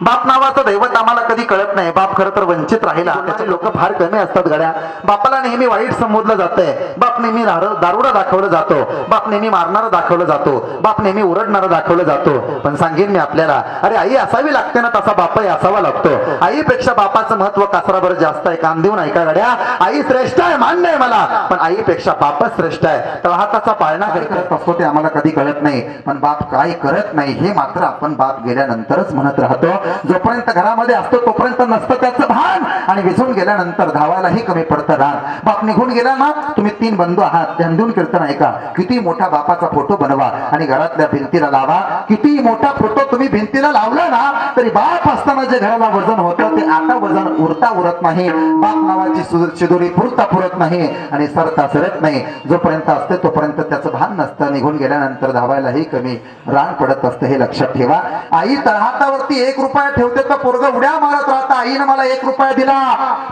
बाप नावाचं दैवत आम्हाला कधी कळत नाही. बाप खरं तर वंचित राहिला त्याचे लोक फार कमी असतात गड्या. बापाला नेहमी वाईट संबोधलं जातंय. बाप नेहमी दारुडा दाखवलं जातो. बाप नेहमी मारणारा दाखवलं जातो. बाप नेहमी ओरडणारा दाखवलं जातो. पण सांगेन मी आपल्याला, अरे आई असावी लागते ना, तसा बापही असावा लागतो. आईपेक्षा बापाचं महत्व कासराभर जास्त आहे. कान देऊन ऐका गड्या, आई श्रेष्ठ आहे मान्य आहे मला, पण आईपेक्षा बापच श्रेष्ठ आहे. तर हाताचा पाळणा करत असतो ते आम्हाला कधी कळत नाही, पण बाप काय करत नाही हे मात्र आपण बाप गेल्यानंतरच म्हणत राहतो. जोपर्यंत घरामध्ये असतो तोपर्यंत नसतं त्याचं भान, आणि विझून गेल्यानंतर धावायलाही कमी पडतं रान. बाप निघून गेला ना, तुम्ही 3 बंधू आहात, ध्यान कीर्तन ऐका. किती मोठा बापाचा फोटो बनवा आणि घरातल्या भिंतीला लावा. किती मोठा फोटो तुम्ही भिंतीला लावला ना तरी बाप असताना जे घराला वजन होतं ते आता वजन उरत नाही. बाप नावाची शिदोरी पुरत नाही आणि सरता सरत नाही. जोपर्यंत असते तोपर्यंत त्याचं भान नसतं. निघून गेल्यानंतर धावायलाही कमी रान पडत असतं, हे लक्षात ठेवा. आई तळहातावरती 1 रुपया ठेवते तर पोरग उड्या मारत राहता, आईनं मला 1 रुपया दिला.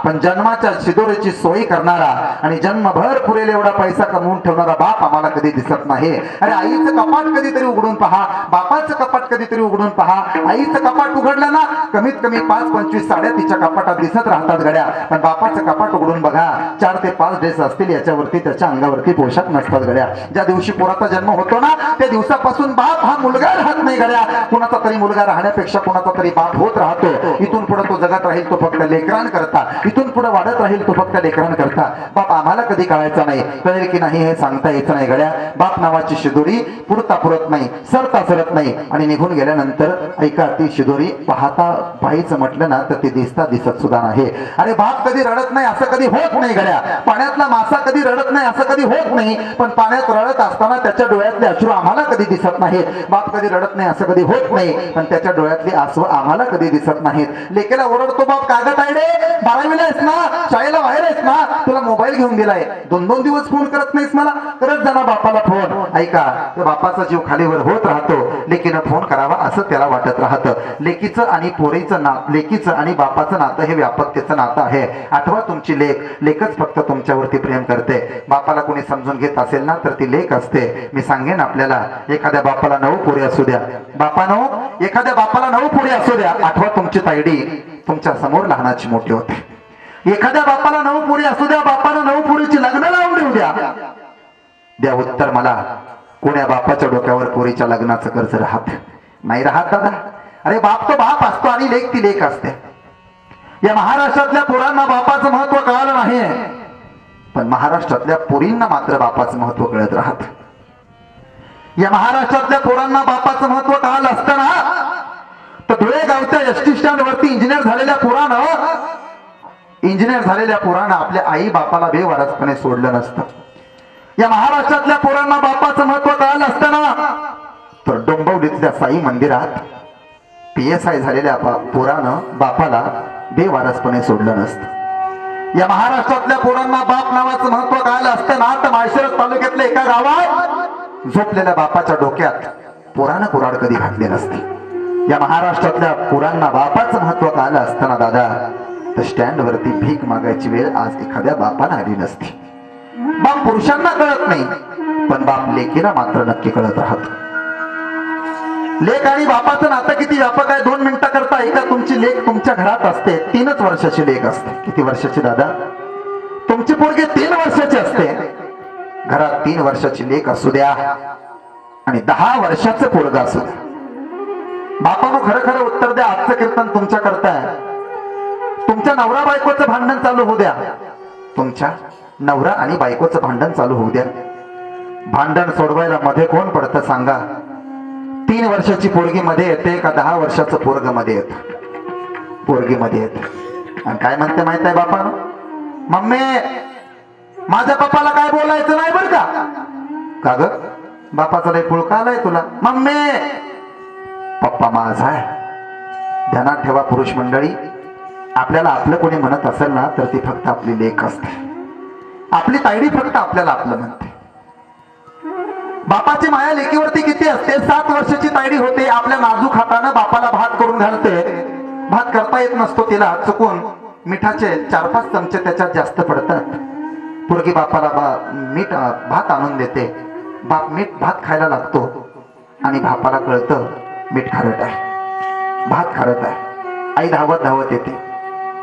पण जन्माच्या शिदोरीची सोयी करणारा आणि जन्मभर पुरेल एवढा पैसा कमवून ठेवणारा बाप आम्हाला कधी दिसत नाही. अरे आईचं कपाट कधीतरी उघडून पहा, बापाचं कपाट कधीतरी उघडून पहा. आईचं कपाट उघडलं ना कमीत कमी 5-25 साड्या तिच्या कपाटात दिसत राहतात गड्या. पण बापाचं कपाट उघडून बघा, 4 ते 5 ड्रेस असतील, याच्यावरती त्याच्या अंगावरती पोशाख नसतात गड्या. ज्या दिवशी पोराचा जन्म होतो ना त्या दिवसापासून बाप हा मुलगा राहत नाही गड्या. कुणाचा तरी मुलगा राहण्यापेक्षा कुणाचा तरी बाप होत राहतो. इथून पुढे तो जगत राहील तो फक्त लेकरां करता, इथून पुढे वाढत राहील तो फक्त लेकरां करता. बाप आम्हाला कधी कळायचा नाही, कळेल की नाही हे सांगता येत नाही गड्या. बाप नावाची शिदोरी पुरत नाही, सरता सरत नाही, आणि निघून गेल्यानंतर ऐका ती शिदोरी पाहता पाहायचं म्हटलं ना तर ती दिसत सुद्धा नाही. अरे बाप कधी रडत नाही असं कधी होत नाही गड्या. पाण्यातला मासा कधी रडत नाही असं कधी होत नाही, पण पाण्यात रडत असताना त्याच्या डोळ्यातले अश्रू आम्हाला कधी दिसत नाहीत. बाप कधी रडत नाही असं कधी होत नाही, पण त्याच्या डोळ्यातली आसव आम्हाला कधी दिसत नाहीत. लेकेला ओरडतो बाप, कागद आहे रे, 12वीला आहेस ना, शाळेला बाहेर आहेस ना, तुला मोबाईल घेऊन दिलाय, 2-2 दिवस फोन करत नाहीस मला, करत जाणार बापाला फोन. ऐका, बापाचा जीव खालीवर होत राहतो, लेकीनं फोन करावा असं त्याला वाटत राहतं. लेकीचं आणि पोरीचं लेकीचं आणि बापाचं नातं हे व्यापकतेचं नातं आहे. आठवा तुमची लेकच फक्त तुमच्यावरती प्रेम करते. बापाला कोणी समजून घेत असेल ना तर ती लेक असते. मी सांगेन आपल्याला, एखाद्या बापाला 9 पोरी असू द्या, बापानो एखाद्या बापाला 9 पोरी असू द्या, आठवा तुमची तायडी तुमच्या समोर लहानाची मोठी होते. एखाद्या बापाला 9 पोरी असू द्या, बापानं 9 पोरीची लग्न लावून देऊ द्या उत्तर मला. कोण्या बापाच्या डोक्यावर पोरीच्या लग्नाचं कर्ज राहत नाही राहत दादा. अरे बाप तो बाप असतो आणि लेक ती लेक असते. या महाराष्ट्रातल्या पोरांना बापाचं महत्व कळालं नाही, पण महाराष्ट्रातल्या पोरींना मात्र बापाचं महत्व कळत राहत. या महाराष्ट्रातल्या पोरांना बापाचं महत्व कळालं असताना तर धुळे गावच्या एसटी स्टँड वरती इंजिनियर झालेल्या पोरानं आपल्या आई बापाला बेवारसपणे सोडलं नसतं. या महाराष्ट्रातल्या पोरांना बापाचं महत्व कळालं असताना तर डोंबिवलीतल्या साई मंदिरात PSI झालेल्या पोरानं बापाला बेवारसपणे सोडलं नसतं. या महाराष्ट्रातल्या पोरांना बाप नावाचं महत्व कळालं असताना तर माळशिरस तालुक्यातल्या एका गावात झोपलेल्या बापाच्या डोक्यात पोरानं कुऱ्हाड कधी घातली नसती. या महाराष्ट्रातल्या पोरांना बापाचं महत्व कळालं असताना दादा तर स्टँड वरती भीक मागायची वेळ आज एखाद्या बापाला आली नसती. बाप पुरुषांना कळत नाही, पण बाप लेकीला मात्र नक्की कळत राहत. लेक आणि बापाचं नातं किती व्यापक आहे 2 मिनिटं करता एका तुमची लेक तुमच्या घरात असते 3च वर्षाची लेक असते. किती वर्षाची दादा? तुमची पोरगी 3 वर्षाची असते. घरात 3 वर्षाची लेक असू द्या आणि 10 वर्षाचं पोरगा असू द्या. बापानो खरं खरं उत्तर द्या. आजचं कीर्तन तुमच्या करताय. तुमच्या नवरा बायकोचं भांडण चालू होऊ द्या. तुमच्या नवरा आणि बायकोचं भांडण चालू होऊ द्या. भांडण सोडवायला मध्ये कोण पडतं सांगा? 3 वर्षाची पोरगी मध्ये येते का 10 वर्षाचं पोरग मध्ये येत? पोरगी मध्ये येते. आणि काय म्हणते माहित आहे बापानो? मम्मी माझ्या पप्पाला काय बोलायचं नाही बरं का ग? बापाचा लय पुळका आलाय तुला. मम्मी पप्पा माझा आहे. ध्यानात ठेवा पुरुष मंडळी, आपल्याला आपलं कोणी म्हणत असेल ना तर ती फक्त आपली लेक असते. आपली तायडी फक्त आपल्याला आपलं म्हणते. बापाची माया लेकीवरती किती असते? 7 वर्षाची तायडी होते. आपल्या नाजूक हातानं बापाला भात करून घालते. भात करता येत नसतो तिला, चुकून मिठाचे 4-5 चमचे त्याच्यात जास्त पडतात. पोरगी बापाला मीठ भात आणून देते. बाप मीठ भात खायला लागतो आणि बापाला कळतं मीठ खारट आहे, भात खारट आहे. आई धावत धावत येते,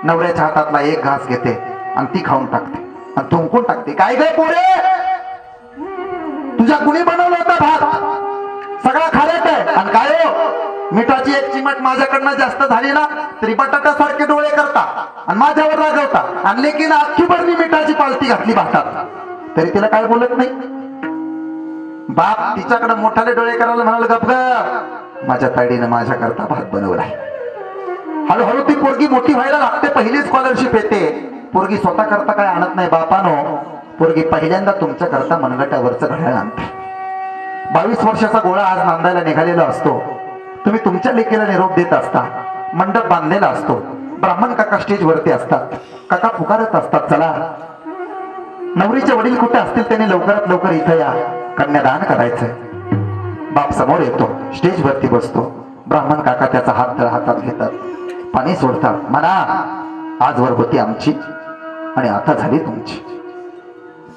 नवऱ्याच्या हातातला एक घास घेते आणि ती खाऊन टाकते आणि थुंकून टाकते. काय गे पोरे, तुझ्या कुणी बनवलं होतं भात? सगळा खारट आहे. आणि काय हो, मिठाची 1 चिमट माझ्याकडनं जास्त झाली ना तरी बटाट्यासारखे डोळे करता आणि माझ्यावर रागवता. आणि लेकीन अख्खी बरणी मिठाची पालती घातली भातात तरी तिला काय बोलत नाही. बाप तिच्याकडे मोठाले डोळे करायला म्हणाल गप ग, माझ्या ताईडीनं माझ्या करता भात बनवलाय. हळूहळू ती पोरगी मोठी व्हायला लागते. पहिली स्कॉलरशिप येते. पोरगी स्वतः करता काय आणत नाही बापानो. पोरगी पहिल्यांदा तुमच्या करता मनगटावरचं घड्याळ आणते. 22 वर्षाचा गोळा आज नांदायला निघालेला असतो. तुम्ही तुमच्या लेकीला निरोप देत असता. मंडप बांधलेला असतो. ब्राह्मण काका स्टेज वरती असतात. काका पुकारत असतात, चला नवरीचे वडील कुठे असतील त्यांनी लवकरात लवकर इथं या, कन्यादान करायचंय. बाप समोर येतो, स्टेज वरती बसतो. ब्राह्मण काका त्याचा हात हातात घेतात, पाणी सोडतात. म्हणा आजवर होती आमची आणि आता झाली तुमची.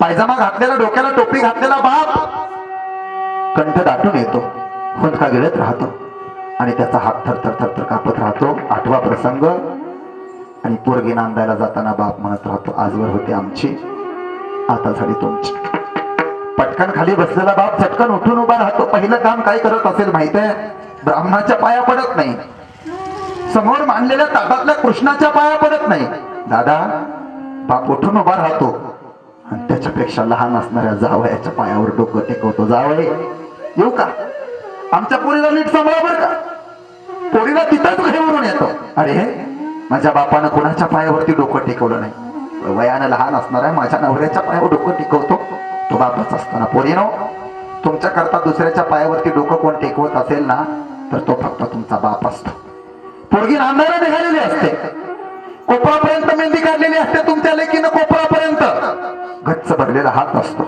पायजामा घातलेला, डोक्याला टोपी घातलेला बाप कंठ दाटून येतो, हुंदका गिळत राहतो आणि त्याचा हात थरथर थरथर कापत राहतो. 8वा प्रसंग. आणि पोरगी नांदायला जाताना बाप म्हणत राहतो, आजवर होती आमची आता झाली तुमची. पटकन खाली बसलेला बाप चटकन उठून उभा राहतो. पहिलं काम काय करत असेल माहित आहे? ब्राह्मणाच्या पाया पडत नाही, समोर मांडलेल्या ताटातल्या कृष्णाच्या पाया पडत नाही. दादा, बाप उठून उभा राहतो आणि त्याच्यापेक्षा लहान असणाऱ्या जावयाच्या पायावर डोकं टेकवतो. जावय येऊ का? आमच्या पोरीला नीट सांभाळा बरं का. पोरीला तिथंच घरी येतो. अरे माझ्या बापानं कुणाच्या पायावरती डोकं टेकवलं नाही. वयानं लहान असणाऱ्या माझ्या नवऱ्याच्या पायावर डोकं टेकवतो तो बापच असताना. पोरीनो, तुमच्या करता दुसऱ्याच्या पायावरती डोकं कोण टेकवत असेल ना तर तो फक्त तुमचा बाप असतो. पोरगी नांदायला निघालेली असते, कोपरापर्यंत मेहंदी काढलेली असते. तुमच्या लेकीनं कोपरापर्यंत गच्च भरलेला हात असतो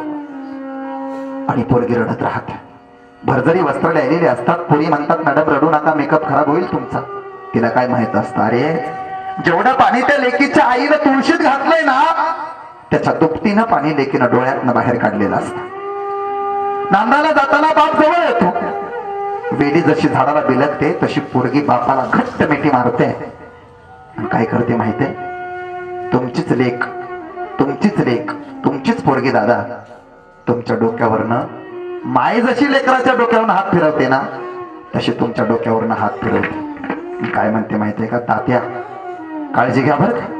आणि पोरगी रडत राहते. भरजरी वस्त्र लिहिलेली असतात. पोरी म्हणतात, मॅडम रडू नका, मेकअप खराब होईल तुमचा. तिला काय माहित असतं, अरे जेवढं पाणी त्या लेकीच्या आईनं तुळशीत घातलंय ना त्याच्या दुपटीनं पाणी लेकीनं डोळ्यातनं बाहेर काढलेलं असतं. नांदायला जाताना बाप जवळ येतो. वेडी जशी झाडाला बिलकते तशी पोरगी बापाला घट्ट मिठी मारते आणि काय करते माहितीये? तुमचीच लेक, तुमचीच लेक, तुमचीच पोरगी दादा तुमच्या डोक्यावरनं माय जशी लेकराच्या डोक्यावरनं हात फिरवते ना तशी तुमच्या डोक्यावरनं हात फिरवते. काय म्हणते माहितीये का? तात्या काळजी घ्या बरं.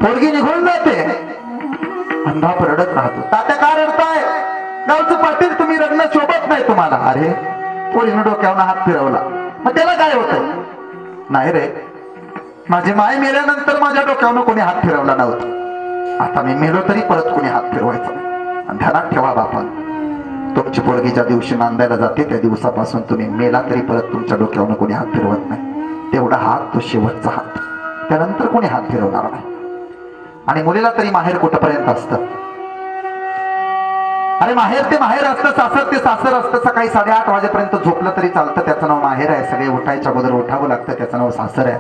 पोरगी निघून जाते आणि बाप रडत राहतो. तात्या का रडताय? गावचं पाटील तुम्ही रडणं शोभत नाही तुम्हाला. अरे पोरीनं डोक्यावरनं हात फिरवला मग त्याला काय होतंय? नाही रे, माझी माय मेल्यानंतर माझ्या डोक्यावरनं कोणी हात फिरवला नव्हता. आता मी मेलो तरी परत कोणी हात फिरवायचा नाही. आणि ध्यानात ठेवा बापा, तुमची पोरगी ज्या दिवशी नांदायला जाते त्या दिवसापासून तुम्ही मेला तरी परत तुमच्या डोक्यावरनं कोणी हात फिरवत नाही. तेवढा हात तो शेवटचा हात, त्यानंतर कोणी हात फिरवणार नाही. आणि मुलीला तरी माहेर कुठपर्यंत असतं? अरे माहेर ते माहेर असतं, सासर ते सासर असतं. सकाळी 8:30 वाजेपर्यंत झोपलं तरी चालतं, त्याचं नाव माहेर आहे. सगळे उठायच्या अगोदर उठावं लागतं, त्याचं नाव सासर आहे.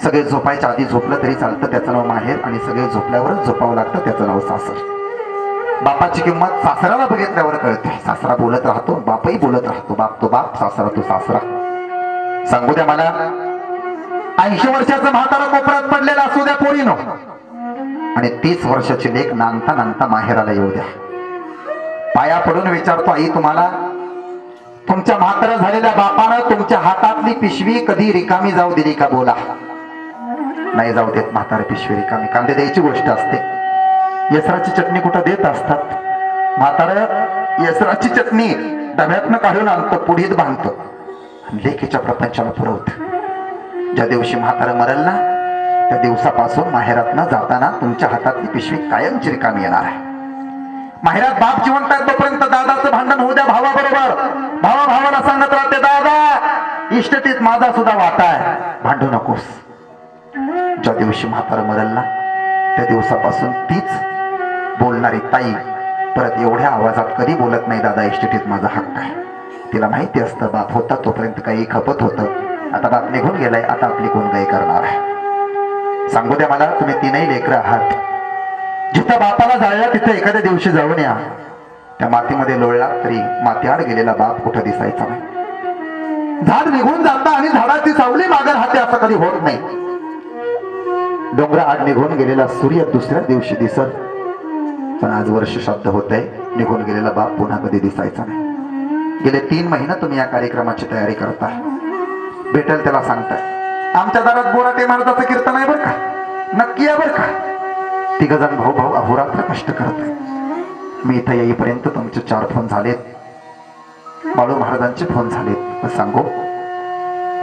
सगळे झोपायच्या आधी झोपलं तरी चालतं, त्याचं नाव माहेर. आणि सगळे झोपल्यावरच झोपावं लागतं, त्याचं नाव सासर. बापाची किंमत सासराला बघितल्यावर कळते. सासरा बोलत राहतो, बाप बापही बोलत राहतो, बाप तो बाप, सासरा तो सासरा. सांगू द्या मला, 80 वर्षाचं म्हातारा कोपऱ्यात पडलेला असू द्या पोरीनो, आणि 30 वर्षाची लेक नांदता नांदता माहेराला येऊ द्या. पाया पडून विचारतो, आई तुम्हाला तुमच्या म्हातारा झालेल्या बापानं तुमच्या हातातली पिशवी कधी रिकामी जाऊ दिली का? बोला. नाही जाऊ देत म्हातारा पिशवी रिकामी. कांदे द्यायची गोष्ट असते, येसराची चटणी कुठं देत असतात. म्हातारा येसराची चटणी डब्यातनं काढून आणतो, पुढीत बांधतो, लेकीच्या प्रपंचाला पुरवत. ज्या दिवशी म्हातारा मरल ना, त्या दिवसापासून माहेरात न जाताना तुमच्या हातातली पिशवी कायमची रिकामी येणार आहे. माहेरात बाप जिवंत आहे तोपर्यंत दादाचं भांडण होऊ द्या भावाबरोबर. भावा भावाला सांगत राहते, दादा इष्टटीत माझा सुद्धा वाटा आहे, भांडू नकोस. ज्या दिवशी म्हातारा मरल ना, त्या दिवसापासून तीच बोलणारी ताई परत एवढ्या आवाजात कधी बोलत नाही, दादा इष्टटीत माझा हक्क आहे. तिला माहिती असतं बाप होता तोपर्यंत काही खपत होतं, आता बाप निघून गेलाय, आता आपली कोण काही करणार आहे. सांगू द्या मला, तुम्ही तीनही लेकरं आहात. जिथं बापाला जाळला तिथं एखाद्या दिवशी जाऊन या. त्या मातीमध्ये लोळला तरी मातीआड गेलेला बाप कुठं दिसायचा नाही. झाड निघून जाता आणि झाडाची सावली मागे राहते असं कधी होत नाही. डोंगराआड निघून गेलेला सूर्य दुसऱ्या दिवशी दिसत, पण आज वर्ष श्राद्ध होत आहे, निघून गेलेला बाप पुन्हा कधी दिसायचा नाही. गेले 3 महिने तुम्ही या कार्यक्रमाची तयारी करता, भेटेल त्याला सांगताय आमच्या दारात बोराटे महाराजाचं कीर्तन आहे बरं का, नक्की आहे बरं का. 3 जण भाऊ भाऊ अहोरात्र कष्ट करत आहेत. मी इथं येईपर्यंत तुमचे 4 फोन झालेत, बाळू महाराजांचे फोन झालेत. सांगू,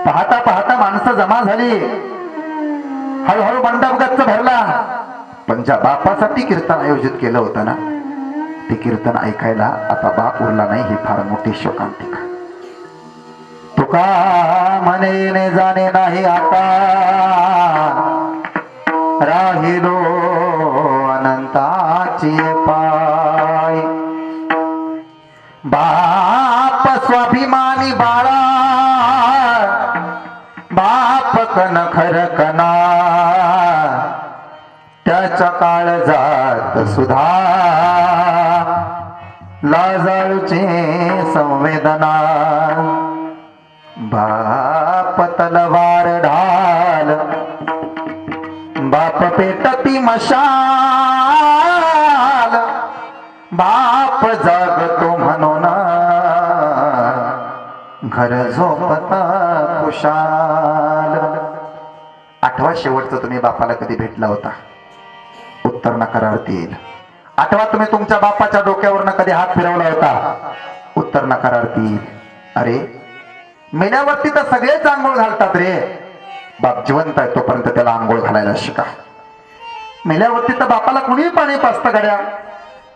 पाहता पाहता माणसं जमा झाली, हळूहळू मंडप गच्च भरला. पण ज्या बापासाठी कीर्तन आयोजित केलं होतं ना, ते कीर्तन ऐकायला आता बाप उरला नाही, ही फार मोठी शोकांतिका. तुका म्हणे जाणे नाही आता, राहिलो अनंताची पाय. बाप स्वाभिमानी बाळा, बाप कन खरकना, त्याच्या काळजात सुधा लाजाळूची संवेदना. बाप तलवार ढाल, बाप पेटती मशाल, बाप जागतो म्हणून घर झोपता खुशाल. आठवा शेवटचं तुम्ही बापाला कधी भेटला होता? उत्तर नकारार्थी येईल. आठवा तुम्ही तुमच्या बापाच्या डोक्यावरनं कधी हात फिरवला होता? उत्तर नकारार्थी येईल. अरे मेल्यावरती तर सगळेच आंघोळ घालतात रे, बाप जिवंत आहे तोपर्यंत त्याला आंघोळ घालायला शिका. मेल्यावरती तर बापाला कुणीही पाणी पाजतं गड्या,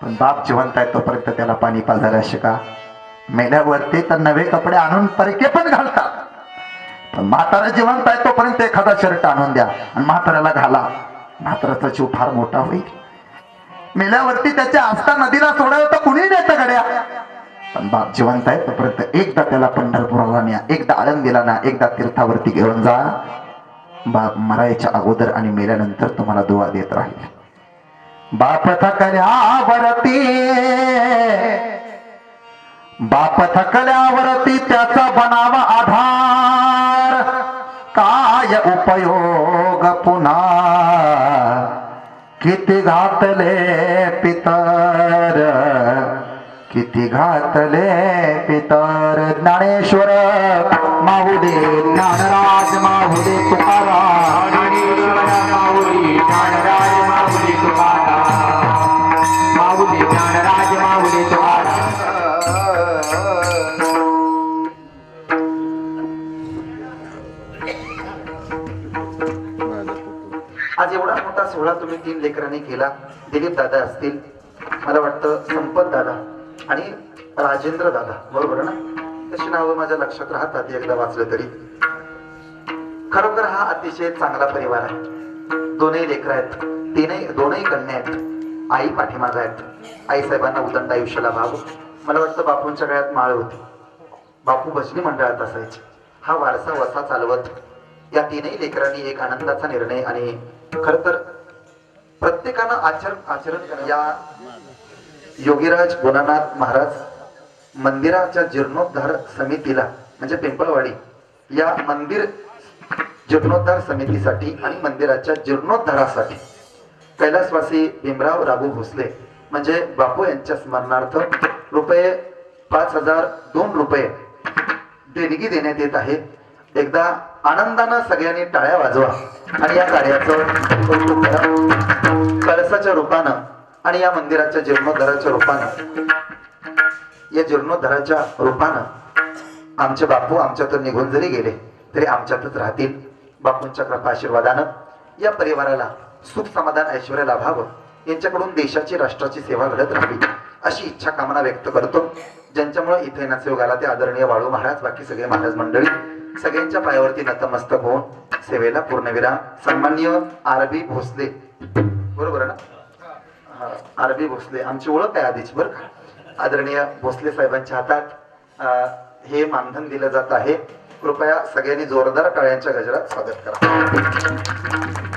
पण बाप जिवंत आहे तोपर्यंत त्याला पाणी पाजायला शिका. मेल्यावरती तर नवे कपडे आणून परके पण घालतात, पण म्हातारा जिवंत आहे तोपर्यंत एखादा शर्ट आणून द्या आणि म्हाताऱ्याला घाला. म्हाताऱ्याचा जीव फार मोठा होईल. मेल्यावरती त्याच्या आस्था नदीला सोडावं तर कुणी नेतं गड्या, पण बाप जिवंत आहे तोपर्यंत एकदा त्याला पंढरपुराला न्या, एकदा आळंदीला ना, एकदा तीर्थावरती घेऊन जा. बाप मरायच्या अगोदर आणि मेल्यानंतर तुम्हाला दुआ देत राहील. बाप थकल्यावरती, बाप थकल्यावरती त्याचा बनावा आधार. काय उपयोग पुन्हा किती घातले पितर, किती घातले पितर. ज्ञानेश्वर माहुली, ज्ञानराज माहुली तुकाराम, ज्ञानेश्वर माऊली, ज्ञानराज माऊली तुकाराम, माऊली ज्ञानराज माऊली तुकाराम. आज एवढा मोठा सोहळा तुम्ही 3 लेकरांनी केला. दिलीप दादा असतील, मला वाटतं संपत दादा आणि राजेंद्र दादा, बरोबर ना? तशी नावं माझ्या लक्षात राहतात, एकदा वाचलं तरी. खरोखर हा अतिशय चांगला परिवार आहे. 2ही लेकर आहेत, दोनही कन्या आहेत. आई पाठीमागा आहेत. आई साहेबांना उदंड आयुष्याला भाव. मला वाटतं बापूंच्या गळ्यात माळ होती. बापू भजनी मंडळात असायचे. हा वारसा वसा चालवत या 3ही लेकरांनी एक आनंदाचा निर्णय, आणि खर तर प्रत्येकानं आचरण या योगीराज गुणानाथ महाराज मंदिराच्या जीर्णोद्धार समितीला म्हणजे पिंपळवाडी या मंदिर जीर्णोद्धार समितीसाठी आणि मंदिराच्या जीर्णोद्धारासाठी कैलासवासी भीमराव राबू भोसले म्हणजे बापू यांच्या स्मरणार्थ रुपये 5,002 देणगी देण्यात येत आहे. एकदा आनंदानं सगळ्यांनी टाळ्या वाजवा आणि या कार्याचं कौतुक करा. कळसाच्या रूपानं आणि या मंदिराच्या जीर्णोद्धाराच्या रूपानं या जीर्णोद्धाराच्या रूपानं आमचे बापू आमच्यातून निघून जरी गेले तरी आमच्यातच राहतील. बापूंच्या कृपा आशीर्वादानं या परिवाराला सुख समाधान ऐश्वर्य लाभावं, यांच्याकडून देशाची राष्ट्राची सेवा घडत राहावी अशी इच्छा कामना व्यक्त करतो. ज्यांच्यामुळे इथे येण्याचे योग आला ते आदरणीय वाळू महाराज, बाकी सगळे महाराज मंडळी, सगळ्यांच्या पायावरती नतमस्तक होऊन सेवेला पूर्णविराम. सन्माननीय आरबी भोसले, बरोबर ना? आरबी भोसले आमची ओळख आहे आधीच बरं का. आदरणीय भोसले साहेबांच्या हातात हे मानधन दिलं जात आहे. कृपया सगळ्यांनी जोरदार टाळ्यांच्या गजरात स्वागत करा.